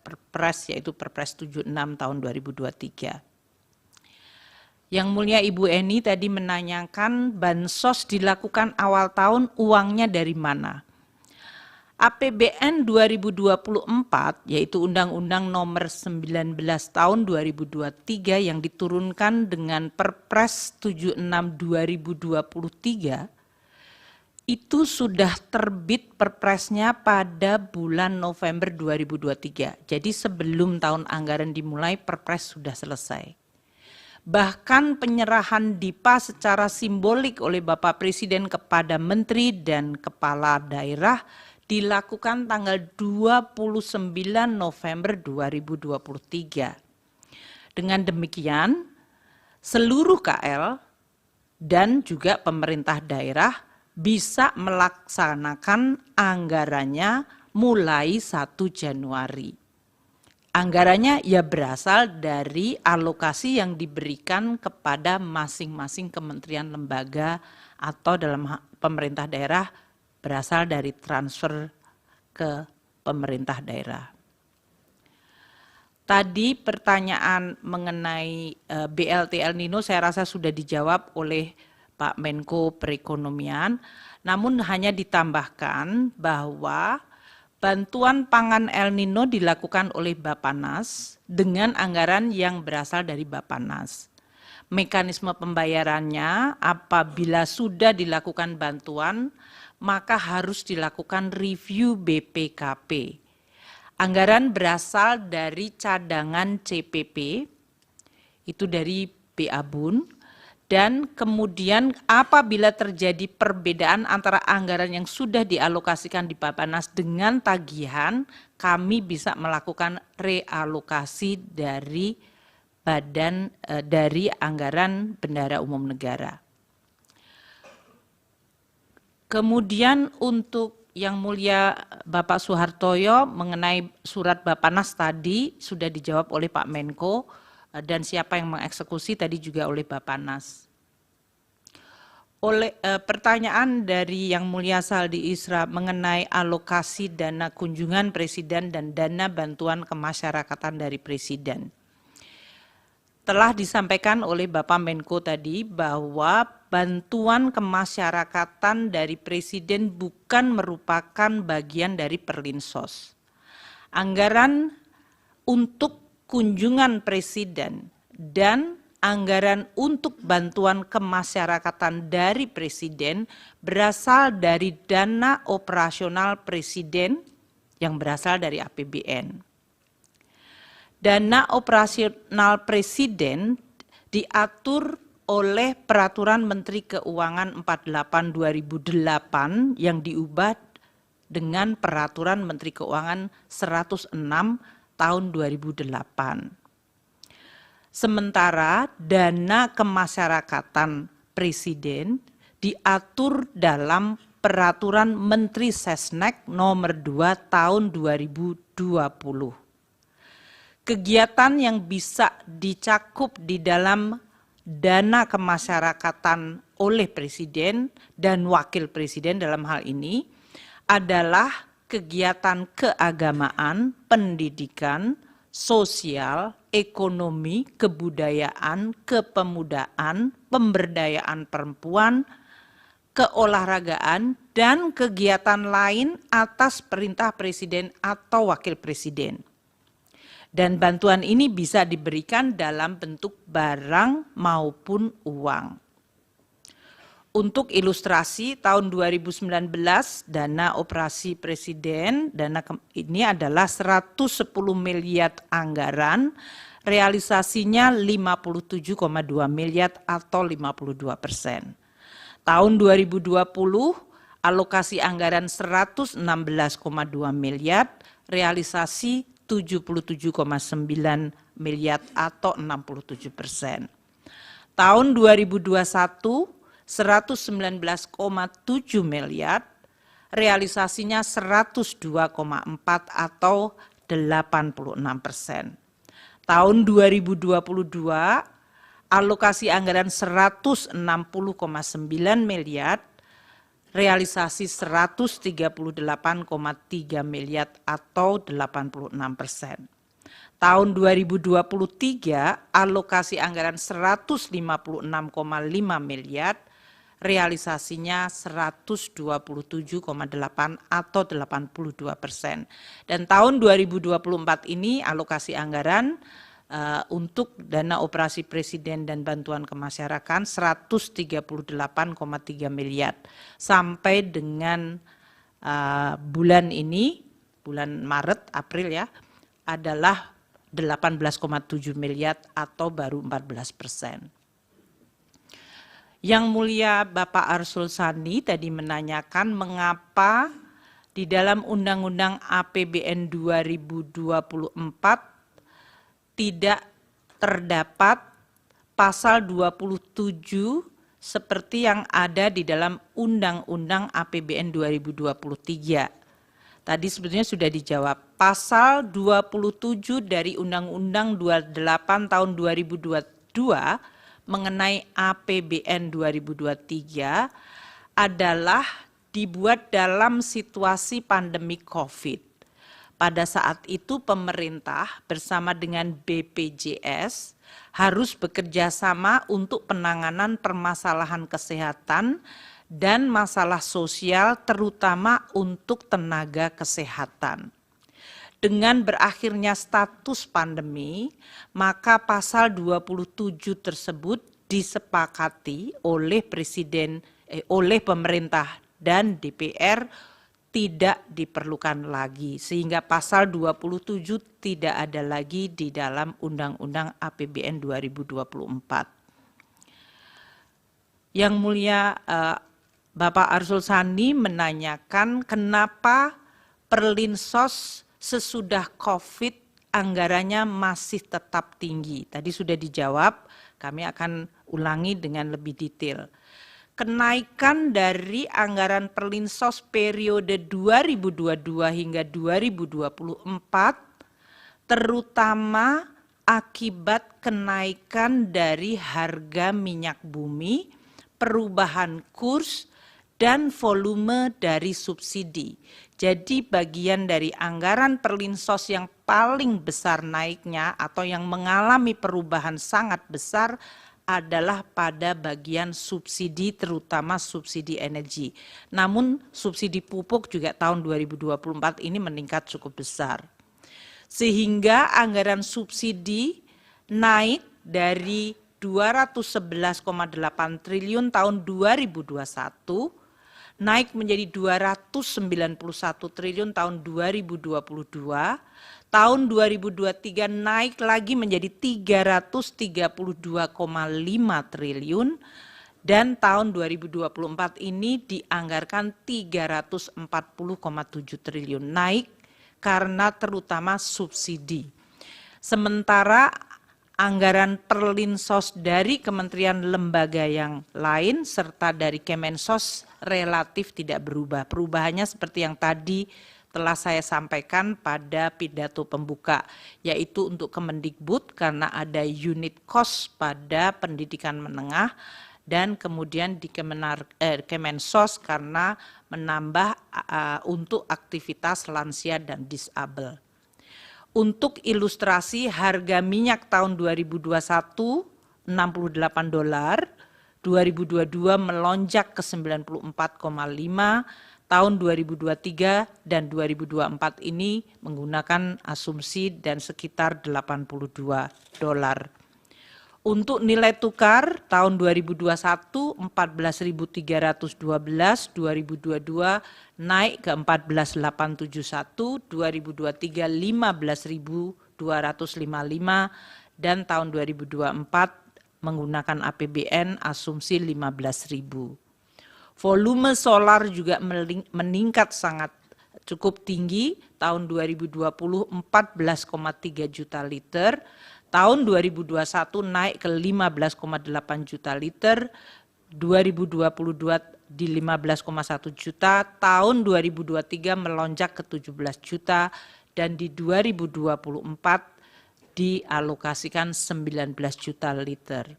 perpres yaitu Perpres 76 tahun 2023. Yang mulia Ibu Eni tadi menanyakan bansos dilakukan awal tahun uangnya dari mana? APBN 2024 yaitu Undang-Undang Nomor 19 tahun 2023 yang diturunkan dengan Perpres 76 2023 itu sudah terbit perpresnya pada bulan November 2023. Jadi sebelum tahun anggaran dimulai, perpres sudah selesai. Bahkan penyerahan DIPA secara simbolik oleh Bapak Presiden kepada Menteri dan Kepala Daerah dilakukan tanggal 29 November 2023. Dengan demikian, seluruh KL dan juga pemerintah daerah bisa melaksanakan anggarannya mulai 1 Januari. Anggarannya ya berasal dari alokasi yang diberikan kepada masing-masing kementerian lembaga atau dalam pemerintah daerah berasal dari transfer ke pemerintah daerah. Tadi pertanyaan mengenai BLT El Nino saya rasa sudah dijawab oleh Pak Menko Perekonomian, namun hanya ditambahkan bahwa bantuan pangan El Nino dilakukan oleh Bappenas dengan anggaran yang berasal dari Bappenas. Mekanisme pembayarannya apabila sudah dilakukan bantuan, maka harus dilakukan review BPKP. Anggaran berasal dari cadangan CPP, itu dari BA Bun, dan kemudian apabila terjadi perbedaan antara anggaran yang sudah dialokasikan di Bappenas dengan tagihan, kami bisa melakukan realokasi dari dari anggaran Bendahara Umum Negara. Kemudian untuk yang mulia Bapak Soehartoyo mengenai surat Bappenas tadi sudah dijawab oleh Pak Menko, dan siapa yang mengeksekusi tadi juga oleh Bappenas. Pertanyaan dari yang mulia Saldi Isra mengenai alokasi dana kunjungan Presiden dan dana bantuan kemasyarakatan dari Presiden. Telah disampaikan oleh Bapak Menko tadi bahwa bantuan kemasyarakatan dari Presiden bukan merupakan bagian dari Perlinsos. Anggaran untuk kunjungan Presiden dan anggaran untuk bantuan kemasyarakatan dari Presiden berasal dari dana operasional Presiden yang berasal dari APBN. Dana operasional Presiden diatur oleh Peraturan Menteri Keuangan 48/2008 yang diubah dengan Peraturan Menteri Keuangan 106 tahun 2008. Sementara dana kemasyarakatan Presiden diatur dalam Peraturan Menteri Sesnek nomor 2 tahun 2020. Kegiatan yang bisa dicakup di dalam dana kemasyarakatan oleh Presiden dan Wakil Presiden dalam hal ini adalah kegiatan keagamaan, pendidikan, sosial, ekonomi, kebudayaan, kepemudaan, pemberdayaan perempuan, keolahragaan, dan kegiatan lain atas perintah Presiden atau Wakil Presiden. Dan bantuan ini bisa diberikan dalam bentuk barang maupun uang. Untuk ilustrasi, tahun 2019 dana operasi Presiden, dana ini adalah 110 miliar anggaran, realisasinya 57,2 miliar atau 52%. Tahun 2020 alokasi anggaran 116,2 miliar, realisasi 77,9 miliar atau 67%. Tahun 2021 119,7 miliar, realisasinya 102,4 atau 86%. Tahun 2022 alokasi anggaran 160,9 miliar, realisasi 138,3 miliar atau 86%. Tahun 2023 alokasi anggaran 156,5 miliar, realisasinya 127,8 atau 82%. Dan tahun 2024 ini alokasi anggaran untuk dana operasi Presiden dan bantuan kemasyarakatan 138,3 miliar. Sampai dengan bulan ini, bulan Maret, April ya, adalah 18,7 miliar atau baru 14%. Yang mulia Bapak Arsul Sani tadi menanyakan mengapa di dalam Undang-Undang APBN 2024 tidak terdapat pasal 27 seperti yang ada di dalam Undang-Undang APBN 2023. Tadi sebetulnya sudah dijawab. Pasal 27 dari Undang-Undang 28 tahun 2022 mengenai APBN 2023 adalah dibuat dalam situasi pandemi COVID. Pada saat itu pemerintah bersama dengan BPJS harus bekerja sama untuk penanganan permasalahan kesehatan dan masalah sosial terutama untuk tenaga kesehatan. Dengan berakhirnya status pandemi, maka pasal 27 tersebut disepakati oleh oleh pemerintah dan DPR tidak diperlukan lagi, sehingga pasal 27 tidak ada lagi di dalam Undang-Undang APBN 2024. Yang Mulia Bapak Arsul Sani menanyakan kenapa Perlinsos sesudah COVID anggarannya masih tetap tinggi. Tadi sudah dijawab, kami akan ulangi dengan lebih detail. Kenaikan dari anggaran Perlinsos periode 2022 hingga 2024 terutama akibat kenaikan dari harga minyak bumi, perubahan kurs, dan volume dari subsidi. Jadi bagian dari anggaran Perlinsos yang paling besar naiknya atau yang mengalami perubahan sangat besar adalah pada bagian subsidi, terutama subsidi energi. Namun subsidi pupuk juga tahun 2024 ini meningkat cukup besar. Sehingga anggaran subsidi naik dari 211,8 triliun tahun 2021, naik menjadi 291 triliun tahun 2022, tahun 2023 naik lagi menjadi 332,5 triliun, dan tahun 2024 ini dianggarkan 340,7 triliun, naik karena terutama subsidi. Sementara anggaran Perlinsos dari kementerian lembaga yang lain serta dari Kemensos relatif tidak berubah. Perubahannya seperti yang tadi telah saya sampaikan pada pidato pembuka, yaitu untuk Kemendikbud karena ada unit cost pada pendidikan menengah, dan kemudian di Kemensos karena menambah untuk aktivitas lansia dan disabel. Untuk ilustrasi, harga minyak tahun 2021 $68, 2022 melonjak ke 94,5, tahun 2023 dan 2024 ini menggunakan asumsi dan sekitar $82. Untuk nilai tukar tahun 2021 14.312, 2022 naik ke 14.871, 2023 15.255, dan tahun 2024 menggunakan APBN asumsi 15.000. Volume solar juga meningkat sangat cukup tinggi, tahun 2020 14,3 juta liter, tahun 2021 naik ke 15,8 juta liter, 2022 di 15,1 juta, tahun 2023 melonjak ke 17 juta, dan di 2024 dialokasikan 19 juta liter.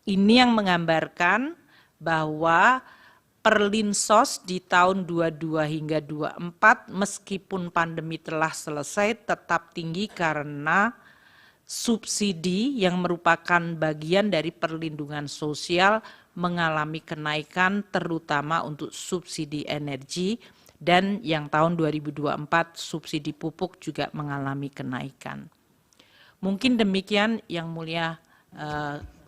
Ini yang menggambarkan bahwa Perlinsos di tahun 22 hingga 24 meskipun pandemi telah selesai tetap tinggi karena subsidi yang merupakan bagian dari perlindungan sosial mengalami kenaikan terutama untuk subsidi energi, dan yang tahun 2024 subsidi pupuk juga mengalami kenaikan. Mungkin demikian Yang Mulia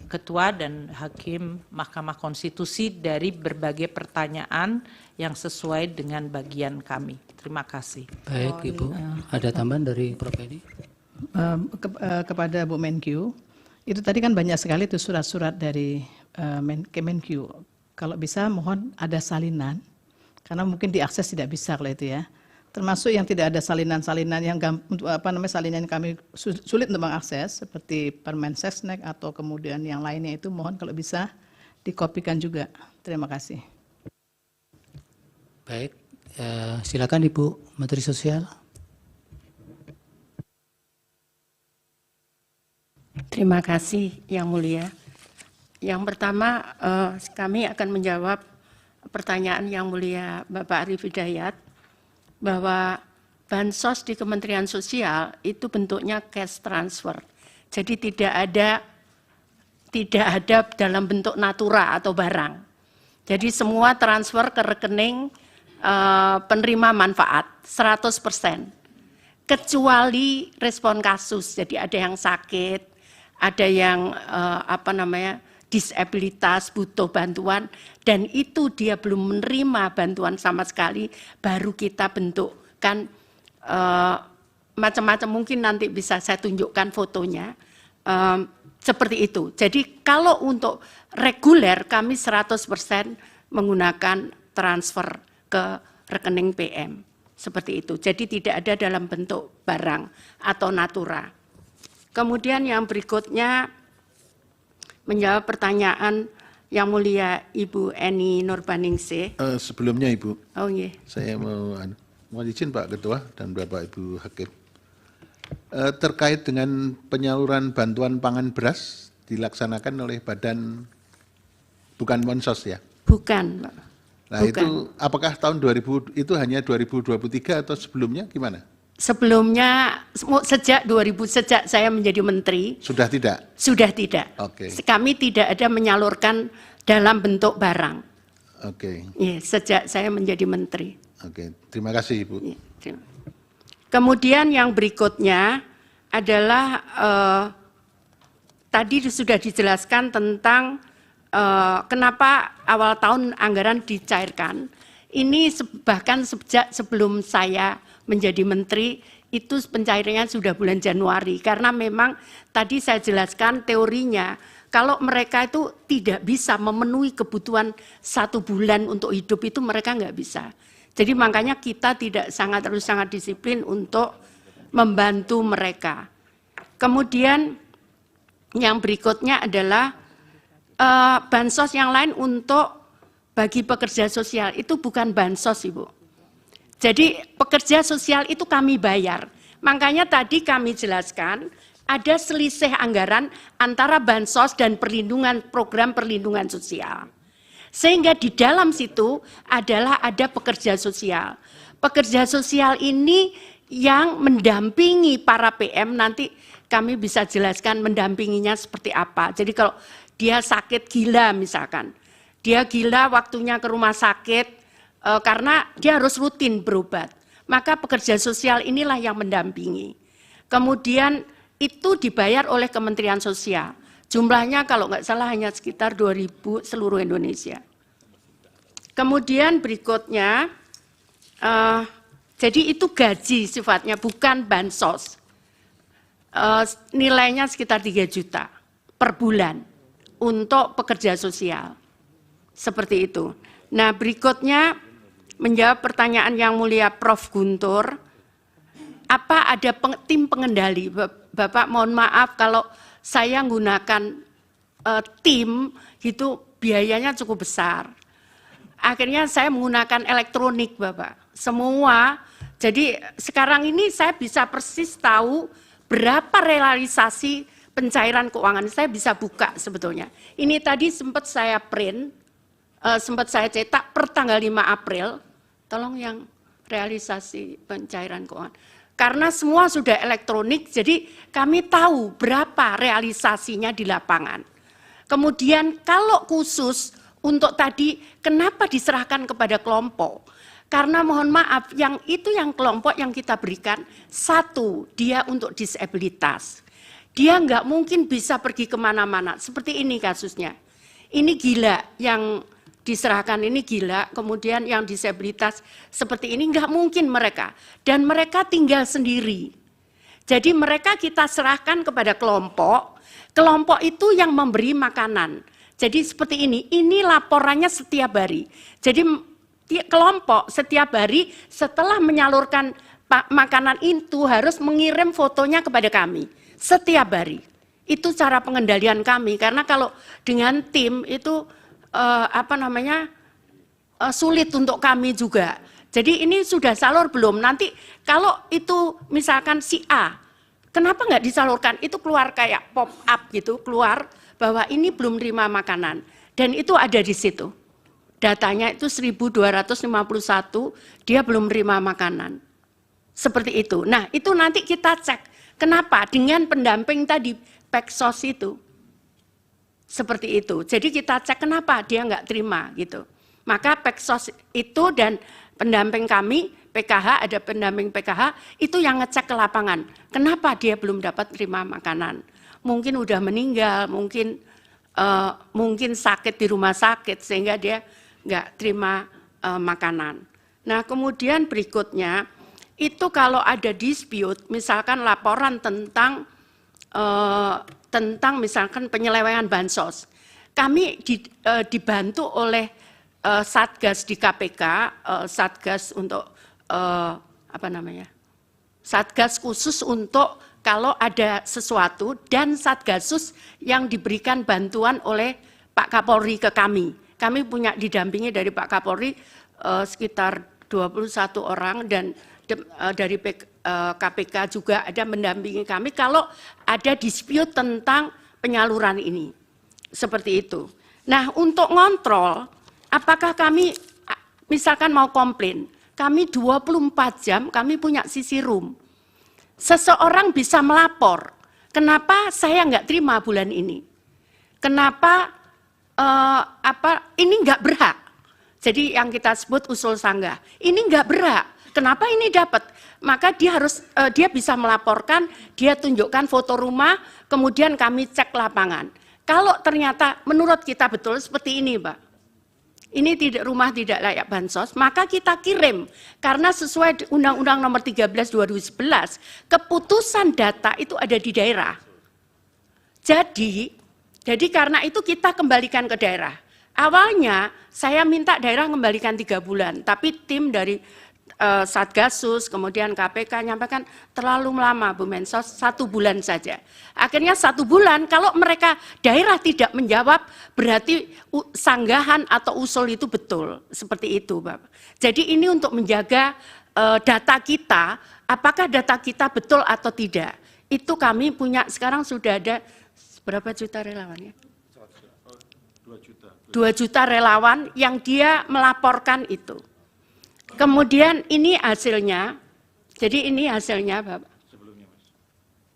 Ketua dan Hakim Mahkamah Konstitusi dari berbagai pertanyaan yang sesuai dengan bagian kami. Terima kasih. Baik Ibu, ada tambahan dari Prof. Edi? Kepada Bu Menkyu, itu tadi kan banyak sekali itu surat-surat dari Kemenkyu. Kalau bisa mohon ada salinan, karena mungkin diakses tidak bisa kalau itu ya. Termasuk yang tidak ada salinan-salinan yang salinan yang kami sulit untuk mengakses seperti Permen Sesnek atau kemudian yang lainnya, itu mohon kalau bisa dikopikan juga. Terima kasih. Baik, silakan Ibu Menteri Sosial. Terima kasih Yang Mulia. Yang pertama kami akan menjawab pertanyaan Yang Mulia Bapak Arief Hidayat bahwa bansos di Kementerian Sosial itu bentuknya cash transfer. Jadi tidak ada dalam bentuk natura atau barang. Jadi semua transfer ke rekening penerima manfaat 100%. Kecuali respon kasus. Jadi ada yang sakit, ada yang disabilitas, butuh bantuan, dan itu dia belum menerima bantuan sama sekali, baru kita bentukkan macam-macam, mungkin nanti bisa saya tunjukkan fotonya, seperti itu. Jadi kalau untuk reguler kami 100% menggunakan transfer ke rekening PM, seperti itu. Jadi tidak ada dalam bentuk barang atau natura. Kemudian yang berikutnya, menjawab pertanyaan Yang Mulia Ibu Eni Nurbaningsih. Sebelumnya Ibu, saya mohon izin Pak Ketua dan Bapak Ibu Hakim. Terkait dengan penyaluran bantuan pangan beras dilaksanakan oleh badan, bukan Monsos ya? Bukan, Pak. Nah itu apakah tahun 2000 itu hanya 2023 atau sebelumnya gimana? Sebelumnya sejak saya menjadi menteri sudah tidak. Sudah tidak. Oke. Kami tidak ada menyalurkan dalam bentuk barang. Oke. Ya, sejak saya menjadi menteri. Oke, terima kasih Ibu. Ya, kemudian yang berikutnya adalah tadi sudah dijelaskan tentang kenapa awal tahun anggaran dicairkan. Ini bahkan sejak sebelum saya menjadi menteri, itu pencairannya sudah bulan Januari. Karena memang tadi saya jelaskan teorinya, kalau mereka itu tidak bisa memenuhi kebutuhan 1 bulan untuk hidup itu mereka nggak bisa. Jadi makanya kita harus sangat disiplin untuk membantu mereka. Kemudian yang berikutnya adalah bansos yang lain untuk bagi pekerja sosial, itu bukan bansos Ibu. Jadi pekerja sosial itu kami bayar. Makanya tadi kami jelaskan ada selisih anggaran antara bansos dan program perlindungan sosial. Sehingga di dalam situ adalah ada pekerja sosial. Pekerja sosial ini yang mendampingi para PM, nanti kami bisa jelaskan mendampinginya seperti apa. Jadi kalau dia sakit gila misalkan, dia gila waktunya ke rumah sakit, karena dia harus rutin berobat, maka pekerja sosial inilah yang mendampingi. Kemudian itu dibayar oleh Kementerian Sosial. Jumlahnya kalau nggak salah hanya sekitar 2.000 seluruh Indonesia. Kemudian berikutnya, jadi itu gaji sifatnya, bukan bansos. Nilainya sekitar 3 juta per bulan untuk pekerja sosial. Seperti itu. Nah berikutnya, menjawab pertanyaan Yang Mulia Prof. Guntur, apa ada tim pengendali? Bapak mohon maaf kalau saya menggunakan tim, itu biayanya cukup besar. Akhirnya saya menggunakan elektronik Bapak, semua. Jadi sekarang ini saya bisa persis tahu berapa realisasi pencairan keuangan, saya bisa buka sebetulnya. Ini tadi sempat saya print, sempat saya cetak per tanggal 5 April, tolong yang realisasi pencairan keuangan. Karena semua sudah elektronik, jadi kami tahu berapa realisasinya di lapangan. Kemudian kalau khusus untuk tadi, kenapa diserahkan kepada kelompok? Karena mohon maaf, yang kelompok yang kita berikan, satu, dia untuk disabilitas. Dia nggak mungkin bisa pergi kemana-mana, seperti ini kasusnya. Ini gila yang diserahkan, ini gila, kemudian yang disabilitas seperti ini nggak mungkin mereka, dan mereka tinggal sendiri. Jadi mereka kita serahkan kepada kelompok itu yang memberi makanan. Jadi seperti ini laporannya setiap hari. Jadi kelompok setiap hari setelah menyalurkan makanan itu harus mengirim fotonya kepada kami setiap hari. Itu cara pengendalian kami, karena kalau dengan tim itu sulit untuk kami juga. Jadi ini sudah salur belum? Nanti kalau itu misalkan si A, kenapa nggak disalurkan? Itu keluar kayak pop up gitu, keluar bahwa ini belum terima makanan. Dan itu ada di situ. Datanya itu 1.251, dia belum terima makanan. Seperti itu. Nah, itu nanti kita cek. Kenapa? Dengan pendamping tadi, Peksos itu. Seperti itu. Jadi kita cek kenapa dia nggak terima gitu. Maka Peksos itu dan pendamping kami, PKH, ada pendamping PKH, itu yang ngecek ke lapangan. Kenapa dia belum dapat terima makanan? Mungkin udah meninggal, mungkin sakit di rumah sakit, sehingga dia nggak terima makanan. Nah, kemudian berikutnya, itu kalau ada dispute, misalkan laporan tentang misalkan penyelewengan bansos, kami dibantu oleh Satgas di KPK, Satgas untuk Satgas khusus untuk kalau ada sesuatu, dan Satgasus yang diberikan bantuan oleh Pak Kapolri ke kami. Kami punya didampingi dari Pak Kapolri sekitar 21 orang, dan dari KPK juga ada mendampingi kami kalau ada dispute tentang penyaluran ini. Seperti itu. Nah, untuk ngontrol, apakah kami misalkan mau komplain, kami 24 jam, kami punya sisi room. Seseorang bisa melapor, kenapa saya nggak terima bulan ini? Kenapa ini nggak berhak? Jadi yang kita sebut usul sanggah, ini nggak berhak. Kenapa ini dapat? Maka dia bisa melaporkan, dia tunjukkan foto rumah, kemudian kami cek lapangan. Kalau ternyata menurut kita betul seperti ini, Pak, ini rumah tidak layak bansos, maka kita kirim. Karena sesuai Undang-Undang Nomor 13 2011, keputusan data itu ada di daerah. Jadi karena itu kita kembalikan ke daerah. Awalnya saya minta daerah kembalikan 3 bulan, tapi tim dari Satgasus, kemudian KPK nyampaikan terlalu lama Bu Mensos, 1 bulan saja. Akhirnya 1 bulan, kalau mereka daerah tidak menjawab, berarti sanggahan atau usul itu betul. Seperti itu, Bapak. Jadi ini untuk menjaga data kita, apakah data kita betul atau tidak. Itu kami punya, sekarang sudah ada berapa juta relawan ya? 2 juta relawan yang dia melaporkan itu. Kemudian ini hasilnya, jadi ini hasilnya Bapak.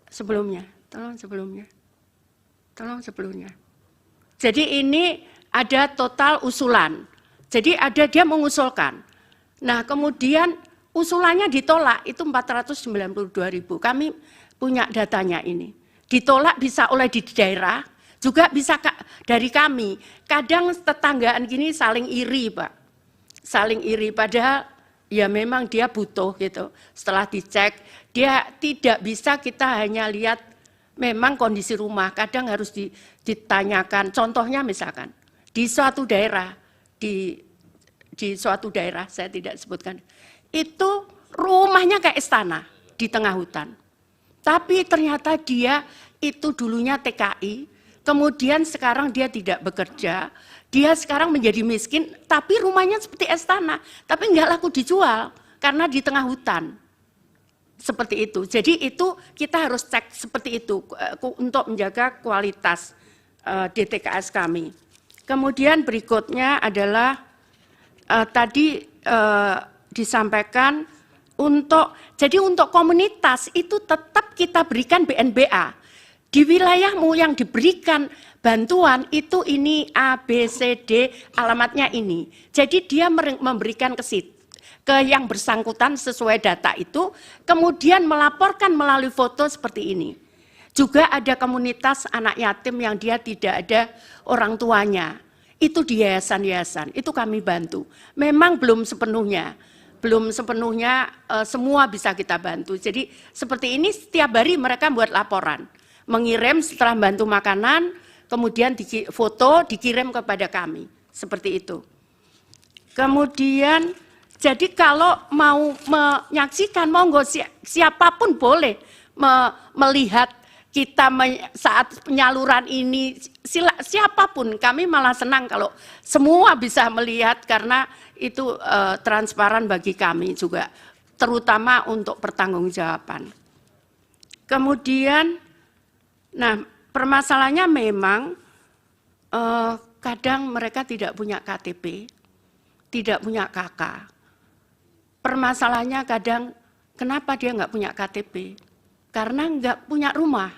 Sebelumnya, Mas. Tolong sebelumnya. Jadi ini ada total usulan. Jadi dia mengusulkan. Nah, kemudian usulannya ditolak, itu 492.000. Kami punya datanya ini. Ditolak bisa oleh di daerah, juga bisa dari kami. Kadang tetanggaan gini saling iri, Pak. Saling iri, padahal ya memang dia butuh gitu. Setelah dicek, dia tidak bisa kita hanya lihat memang kondisi rumah, kadang harus ditanyakan. Contohnya misalkan, di suatu daerah, di suatu daerah, saya tidak sebutkan, itu rumahnya kayak istana di tengah hutan. Tapi ternyata dia itu dulunya TKI, kemudian sekarang dia tidak bekerja, dia sekarang menjadi miskin, tapi rumahnya seperti istana, tapi nggak laku dijual karena di tengah hutan. Seperti itu. Jadi itu kita harus cek seperti itu untuk menjaga kualitas DTKS kami. Kemudian berikutnya adalah tadi disampaikan jadi untuk komunitas itu tetap kita berikan BNBA. Di wilayahmu yang diberikan bantuan itu ini A, B, C, D, alamatnya ini. Jadi dia memberikan ke yang bersangkutan sesuai data itu, kemudian melaporkan melalui foto seperti ini. Juga ada komunitas anak yatim yang dia tidak ada orang tuanya. Itu di yayasan-yayasan, itu kami bantu. Memang belum sepenuhnya semua bisa kita bantu. Jadi seperti ini setiap hari mereka buat laporan. Mengirim setelah bantu makanan, kemudian foto dikirim kepada kami, seperti itu. Kemudian, jadi kalau mau menyaksikan, monggo siapapun boleh melihat kita saat penyaluran ini, siapapun, kami malah senang kalau semua bisa melihat karena itu transparan bagi kami juga, terutama untuk pertanggungjawaban. Kemudian, nah, permasalahannya memang kadang mereka tidak punya KTP, tidak punya KK. Permasalahannya kadang Kenapa dia nggak punya KTP? Karena nggak punya rumah.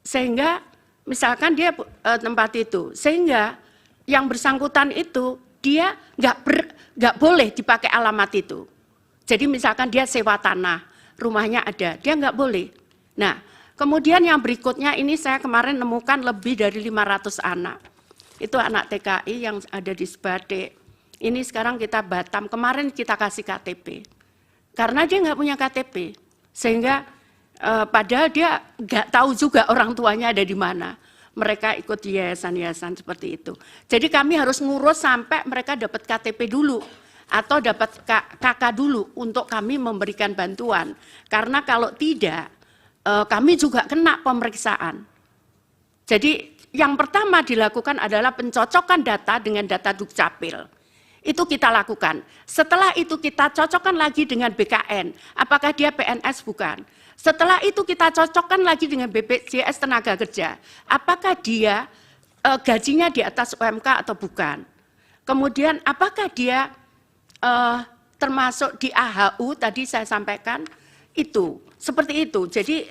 Sehingga misalkan dia tempat itu, sehingga yang bersangkutan itu dia nggak boleh dipakai alamat itu. Jadi misalkan dia sewa tanah, rumahnya ada, dia nggak boleh. Nah, kemudian yang berikutnya ini saya kemarin nemukan lebih dari 500 anak. Itu anak TKI yang ada di Sebatik. Ini sekarang kita Batam, kemarin kita kasih KTP. Karena dia nggak punya KTP, sehingga padahal dia nggak tahu juga orang tuanya ada di mana. Mereka ikut yayasan-yayasan seperti itu. Jadi kami harus ngurus sampai mereka dapat KTP dulu atau dapat KK dulu untuk kami memberikan bantuan. Karena kalau tidak, kami juga kena pemeriksaan. Jadi yang pertama dilakukan adalah pencocokan data dengan data Dukcapil. Itu kita lakukan. Setelah itu kita cocokkan lagi dengan BKN. Apakah dia PNS? Bukan. Setelah itu kita cocokkan lagi dengan BPJS Tenaga Kerja. Apakah dia gajinya di atas UMK atau bukan? Kemudian apakah dia termasuk di AHU tadi saya sampaikan itu. Seperti itu. Jadi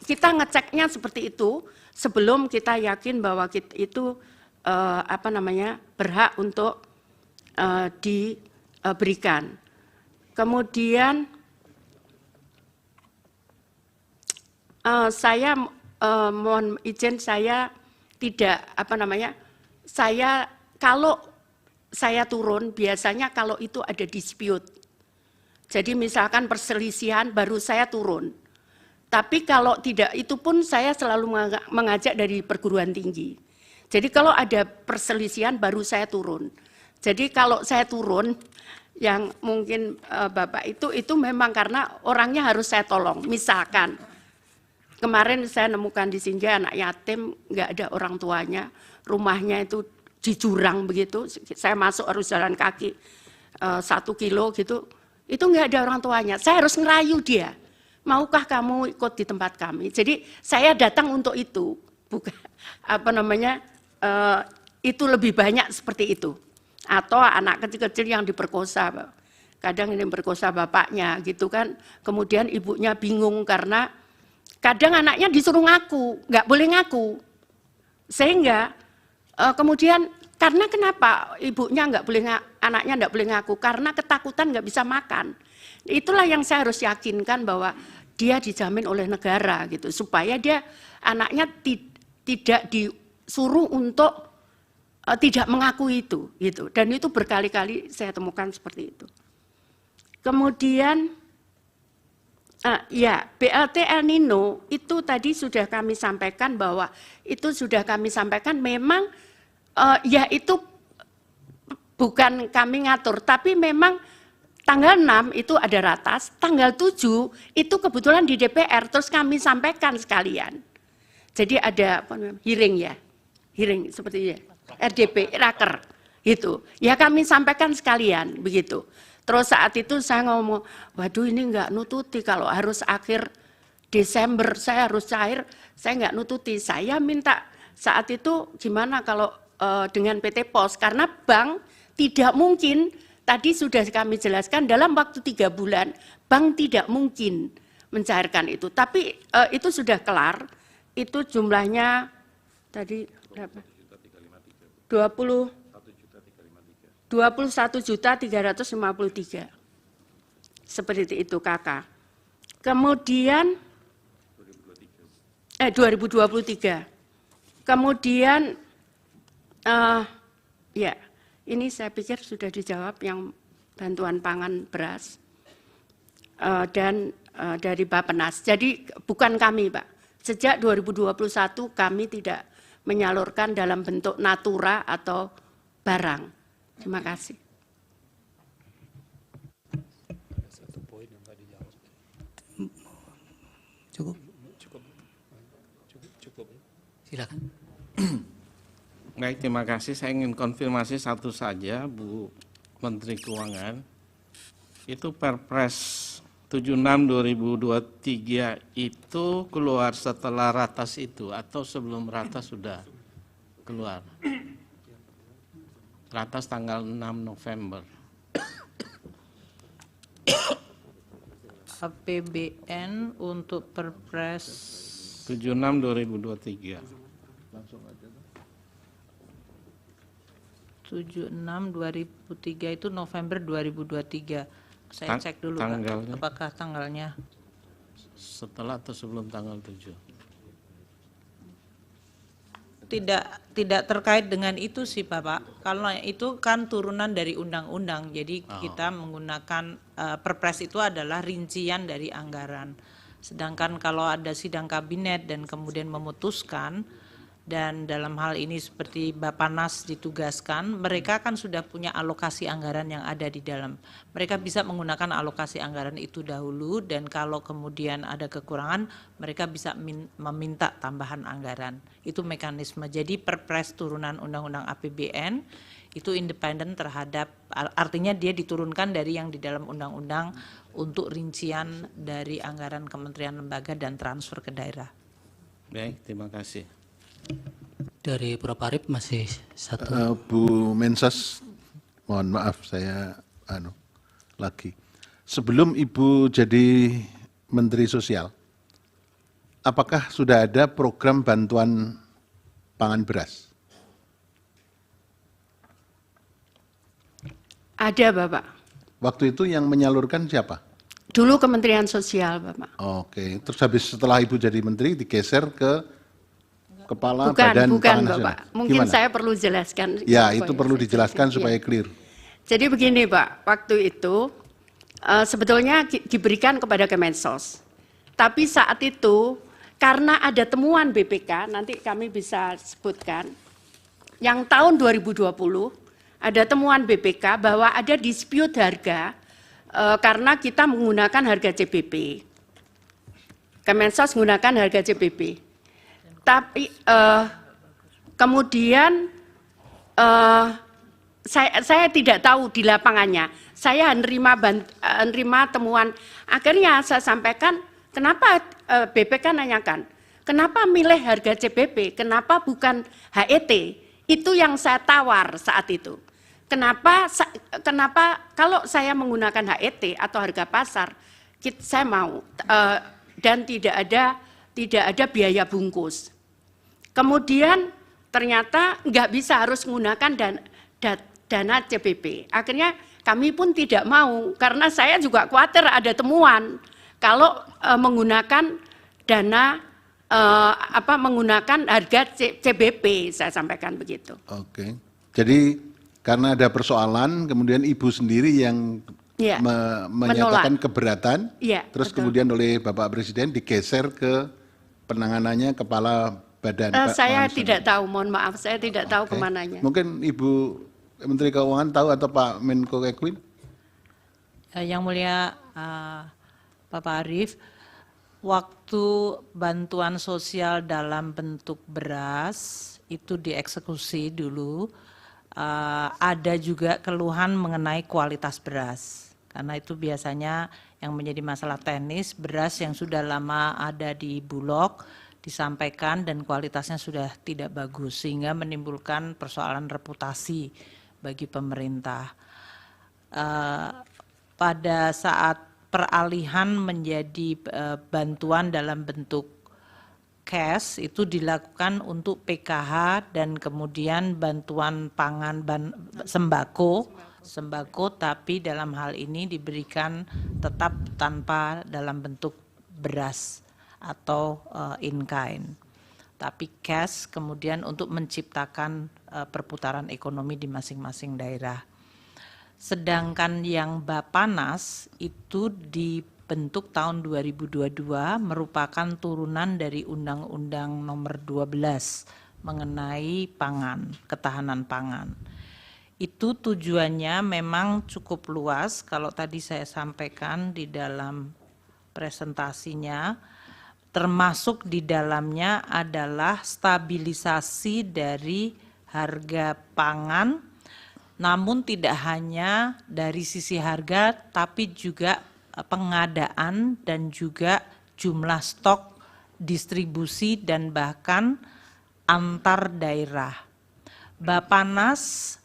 kita ngeceknya seperti itu sebelum kita yakin bahwa itu berhak untuk diberikan. Kemudian saya mohon izin, saya tidak kalau saya turun biasanya kalau itu ada dispute. Jadi misalkan perselisihan baru saya turun. Tapi kalau tidak itu pun saya selalu mengajak dari perguruan tinggi. Jadi kalau ada perselisihan baru saya turun. Jadi kalau saya turun yang mungkin Bapak itu memang karena orangnya harus saya tolong. Misalkan kemarin saya nemukan di Sinja anak yatim, nggak ada orang tuanya, rumahnya itu di jurang begitu, saya masuk harus jalan kaki 1 kilo gitu, itu nggak ada orang tuanya, saya harus ngerayu dia, maukah kamu ikut di tempat kami? Jadi saya datang untuk itu, bukan itu lebih banyak seperti itu. Atau anak kecil-kecil yang diperkosa, kadang ini berkosa bapaknya gitu kan, kemudian ibunya bingung karena kadang anaknya disuruh ngaku, nggak boleh ngaku. Sehingga kemudian karena kenapa ibunya anaknya nggak boleh ngaku? Karena ketakutan nggak bisa makan. Itulah yang saya harus yakinkan bahwa dia dijamin oleh negara gitu, supaya dia anaknya tidak disuruh untuk tidak mengakui itu gitu. Dan itu berkali-kali saya temukan seperti itu. Kemudian BLT El Nino itu tadi sudah kami sampaikan bahwa itu sudah kami sampaikan memang itu bukan kami ngatur, tapi memang tanggal 6 itu ada ratas, tanggal 7 itu kebetulan di DPR, terus kami sampaikan sekalian. Jadi ada hearing seperti ya, RDP, raker gitu. Ya kami sampaikan sekalian begitu. Terus saat itu saya ngomong, waduh ini enggak nututi, kalau harus akhir Desember saya harus cair, saya enggak nututi. Saya minta saat itu gimana kalau dengan PT Pos, karena bank tidak mungkin, tadi sudah kami jelaskan dalam waktu 3 bulan, bank tidak mungkin mencairkan itu. Tapi itu sudah kelar, itu jumlahnya tadi berapa? 21.353. Seperti itu kakak. Kemudian 2023. Kemudian ini saya pikir sudah dijawab yang bantuan pangan beras dan dari Bappenas. Jadi bukan kami, Pak. Sejak 2021 kami tidak menyalurkan dalam bentuk natura atau barang. Terima kasih. Cukup. Silakan. Baik, terima kasih. Saya ingin konfirmasi satu saja, Bu Menteri Keuangan. Itu Perpres 76/2023 itu keluar setelah ratas itu atau sebelum ratas sudah keluar? Ratas tanggal 6 November. APBN untuk Perpres 76/2023. 76/2003 itu November 2023. Saya cek dulu tanggalnya. Pak, apakah tanggalnya Setelah atau sebelum tanggal 7? tidak terkait dengan itu sih Bapak. Kalau itu kan turunan dari undang-undang. Jadi kita menggunakan Perpres itu adalah rincian dari anggaran. Sedangkan kalau ada sidang kabinet dan kemudian memutuskan, dan dalam hal ini seperti Bappenas ditugaskan, mereka kan sudah punya alokasi anggaran yang ada di dalam. Mereka bisa menggunakan alokasi anggaran itu dahulu, dan kalau kemudian ada kekurangan, mereka bisa meminta tambahan anggaran. Itu mekanisme. Jadi Perpres turunan Undang-Undang APBN itu independen terhadap, artinya dia diturunkan dari yang di dalam undang-undang untuk rincian dari anggaran kementerian lembaga dan transfer ke daerah. Baik, terima kasih. Dari Prof. Arief masih satu. Bu Mensos, mohon maaf saya lagi. Sebelum Ibu jadi Menteri Sosial, apakah sudah ada program bantuan pangan beras? Ada Bapak. Waktu itu yang menyalurkan siapa? Dulu Kementerian Sosial Bapak. Oke, terus habis setelah Ibu jadi Menteri digeser ke Kepala Badan bukan Pangan Bapak. Nasional. Mungkin Gimana? saya perlu jelaskan. Ya, itu perlu dijelaskan supaya clear. Jadi begini Pak, waktu itu sebetulnya diberikan kepada Kemensos. Tapi saat itu karena ada temuan BPK, nanti kami bisa sebutkan, yang tahun 2020 ada temuan BPK bahwa ada dispute harga karena kita menggunakan harga CBP. Kemensos menggunakan harga CBP. Tapi kemudian saya tidak tahu di lapangannya. Saya menerima temuan. Akhirnya saya sampaikan, kenapa BPK nanyakan, kenapa milih harga CBP, kenapa bukan HET? Itu yang saya tawar saat itu. Kenapa kalau saya menggunakan HET atau harga pasar, saya mau dan tidak ada biaya bungkus. Kemudian ternyata nggak bisa harus menggunakan dana CBP. Akhirnya kami pun tidak mau karena saya juga khawatir ada temuan kalau menggunakan dana menggunakan harga CBP, saya sampaikan begitu. Oke. Jadi karena ada persoalan, kemudian Ibu sendiri yang menyatakan keberatan, terus betul. Kemudian oleh Bapak Presiden digeser ke penanganannya Kepala Badan. Saya tidak tahu, mohon maaf, saya tidak tahu kemananya. Mungkin Ibu Menteri Keuangan tahu atau Pak Menko Ekwin? Yang mulia Bapak Arief, waktu bantuan sosial dalam bentuk beras itu dieksekusi dulu, ada juga keluhan mengenai kualitas beras. Karena itu biasanya yang menjadi masalah teknis, beras yang sudah lama ada di Bulog, disampaikan dan kualitasnya sudah tidak bagus sehingga menimbulkan persoalan reputasi bagi pemerintah. Pada saat peralihan menjadi bantuan dalam bentuk cash itu dilakukan untuk PKH dan kemudian bantuan pangan sembako tapi dalam hal ini diberikan tetap tanpa dalam bentuk beras atau in kind, tapi cash kemudian untuk menciptakan perputaran ekonomi di masing-masing daerah. Sedangkan yang Bappenas itu dibentuk tahun 2022 merupakan turunan dari Undang-Undang Nomor 12 mengenai pangan, ketahanan pangan. Itu tujuannya memang cukup luas, kalau tadi saya sampaikan di dalam presentasinya, termasuk di dalamnya adalah stabilisasi dari harga pangan, namun tidak hanya dari sisi harga, tapi juga pengadaan dan juga jumlah stok, distribusi, dan bahkan antar daerah. Bappenas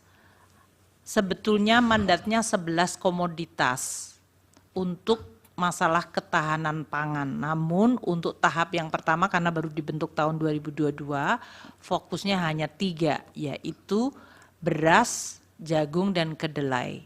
sebetulnya mandatnya 11 komoditas untuk masalah ketahanan pangan. Namun untuk tahap yang pertama karena baru dibentuk tahun 2022, fokusnya hanya 3, yaitu beras, jagung, dan kedelai.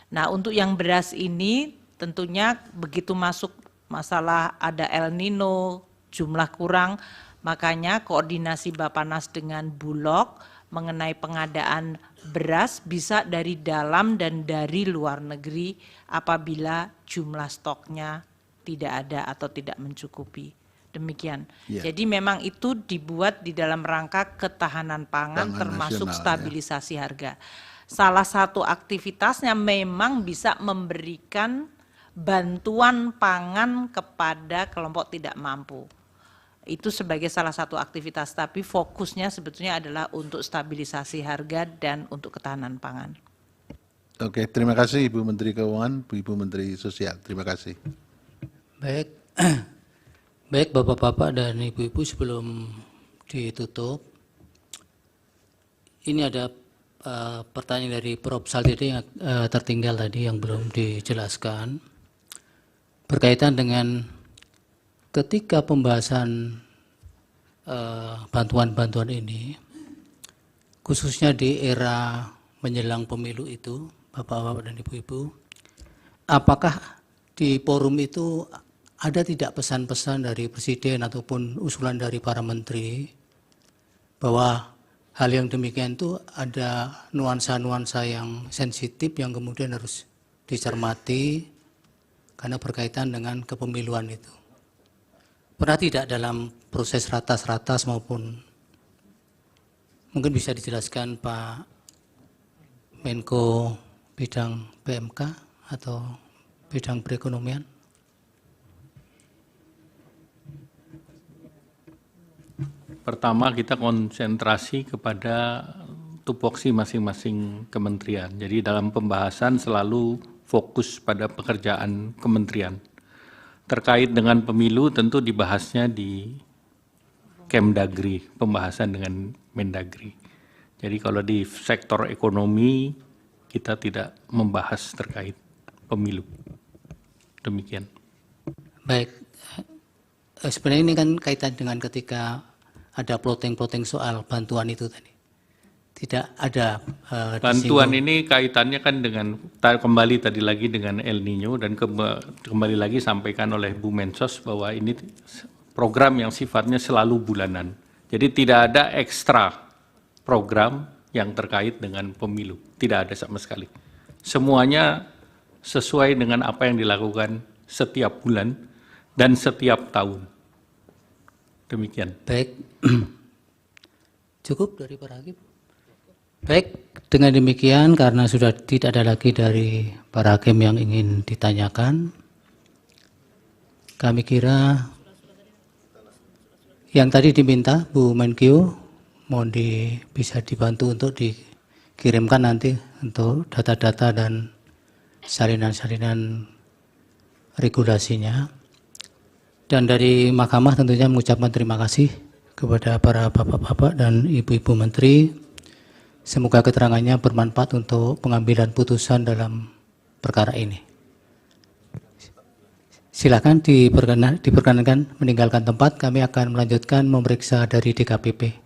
Nah, untuk yang beras ini tentunya begitu masuk masalah ada El Nino, jumlah kurang, makanya koordinasi Bappenas dengan Bulog mengenai pengadaan beras bisa dari dalam dan dari luar negeri apabila jumlah stoknya tidak ada atau tidak mencukupi. Demikian. Jadi memang itu dibuat di dalam rangka ketahanan pangan termasuk stabilisasi harga. Salah satu aktivitasnya memang bisa memberikan bantuan pangan kepada kelompok tidak mampu. Itu sebagai salah satu aktivitas, tapi fokusnya sebetulnya adalah untuk stabilisasi harga dan untuk ketahanan pangan. Oke, terima kasih Ibu Menteri Keuangan, Ibu Menteri Sosial. Terima kasih. Baik, baik Bapak-bapak dan Ibu-ibu, sebelum ditutup, ini ada pertanyaan dari Prof. Saltide yang tertinggal tadi yang belum dijelaskan, berkaitan dengan ketika pembahasan bantuan-bantuan ini, khususnya di era menjelang pemilu itu, Bapak-bapak dan Ibu-ibu, apakah di forum itu ada tidak pesan-pesan dari Presiden ataupun usulan dari para menteri bahwa hal yang demikian itu ada nuansa-nuansa yang sensitif yang kemudian harus dicermati karena berkaitan dengan kepemiluan itu? Pernah tidak dalam proses ratas-ratas maupun mungkin bisa dijelaskan Pak Menko bidang PMK atau bidang perekonomian? Pertama kita konsentrasi kepada tupoksi masing-masing kementerian. Jadi dalam pembahasan selalu fokus pada pekerjaan kementerian. Terkait dengan pemilu tentu dibahasnya di Kemdagri, pembahasan dengan Mendagri. Jadi kalau di sektor ekonomi kita tidak membahas terkait pemilu. Demikian. Baik, sebenarnya ini kan kaitan dengan ketika ada plotting-plotting soal bantuan itu tadi. Tidak ada bantuan ini kaitannya kan dengan kembali tadi lagi dengan El Nino dan kembali lagi sampaikan oleh Bu Mensos bahwa ini program yang sifatnya selalu bulanan. Jadi tidak ada ekstra program yang terkait dengan pemilu, tidak ada sama sekali. Semuanya sesuai dengan apa yang dilakukan setiap bulan dan setiap tahun. Demikian. Baik, cukup dari para hakim. Baik, dengan demikian karena sudah tidak ada lagi dari para hakim yang ingin ditanyakan, kami kira yang tadi diminta Bu Menkyu mohon bisa dibantu untuk dikirimkan nanti untuk data-data dan salinan-salinan regulasinya. Dan dari Mahkamah tentunya mengucapkan terima kasih kepada para bapak-bapak dan ibu-ibu menteri. Semoga keterangannya bermanfaat untuk pengambilan putusan dalam perkara ini. Silakan diperkenankan meninggalkan tempat, kami akan melanjutkan memeriksa dari DKPP.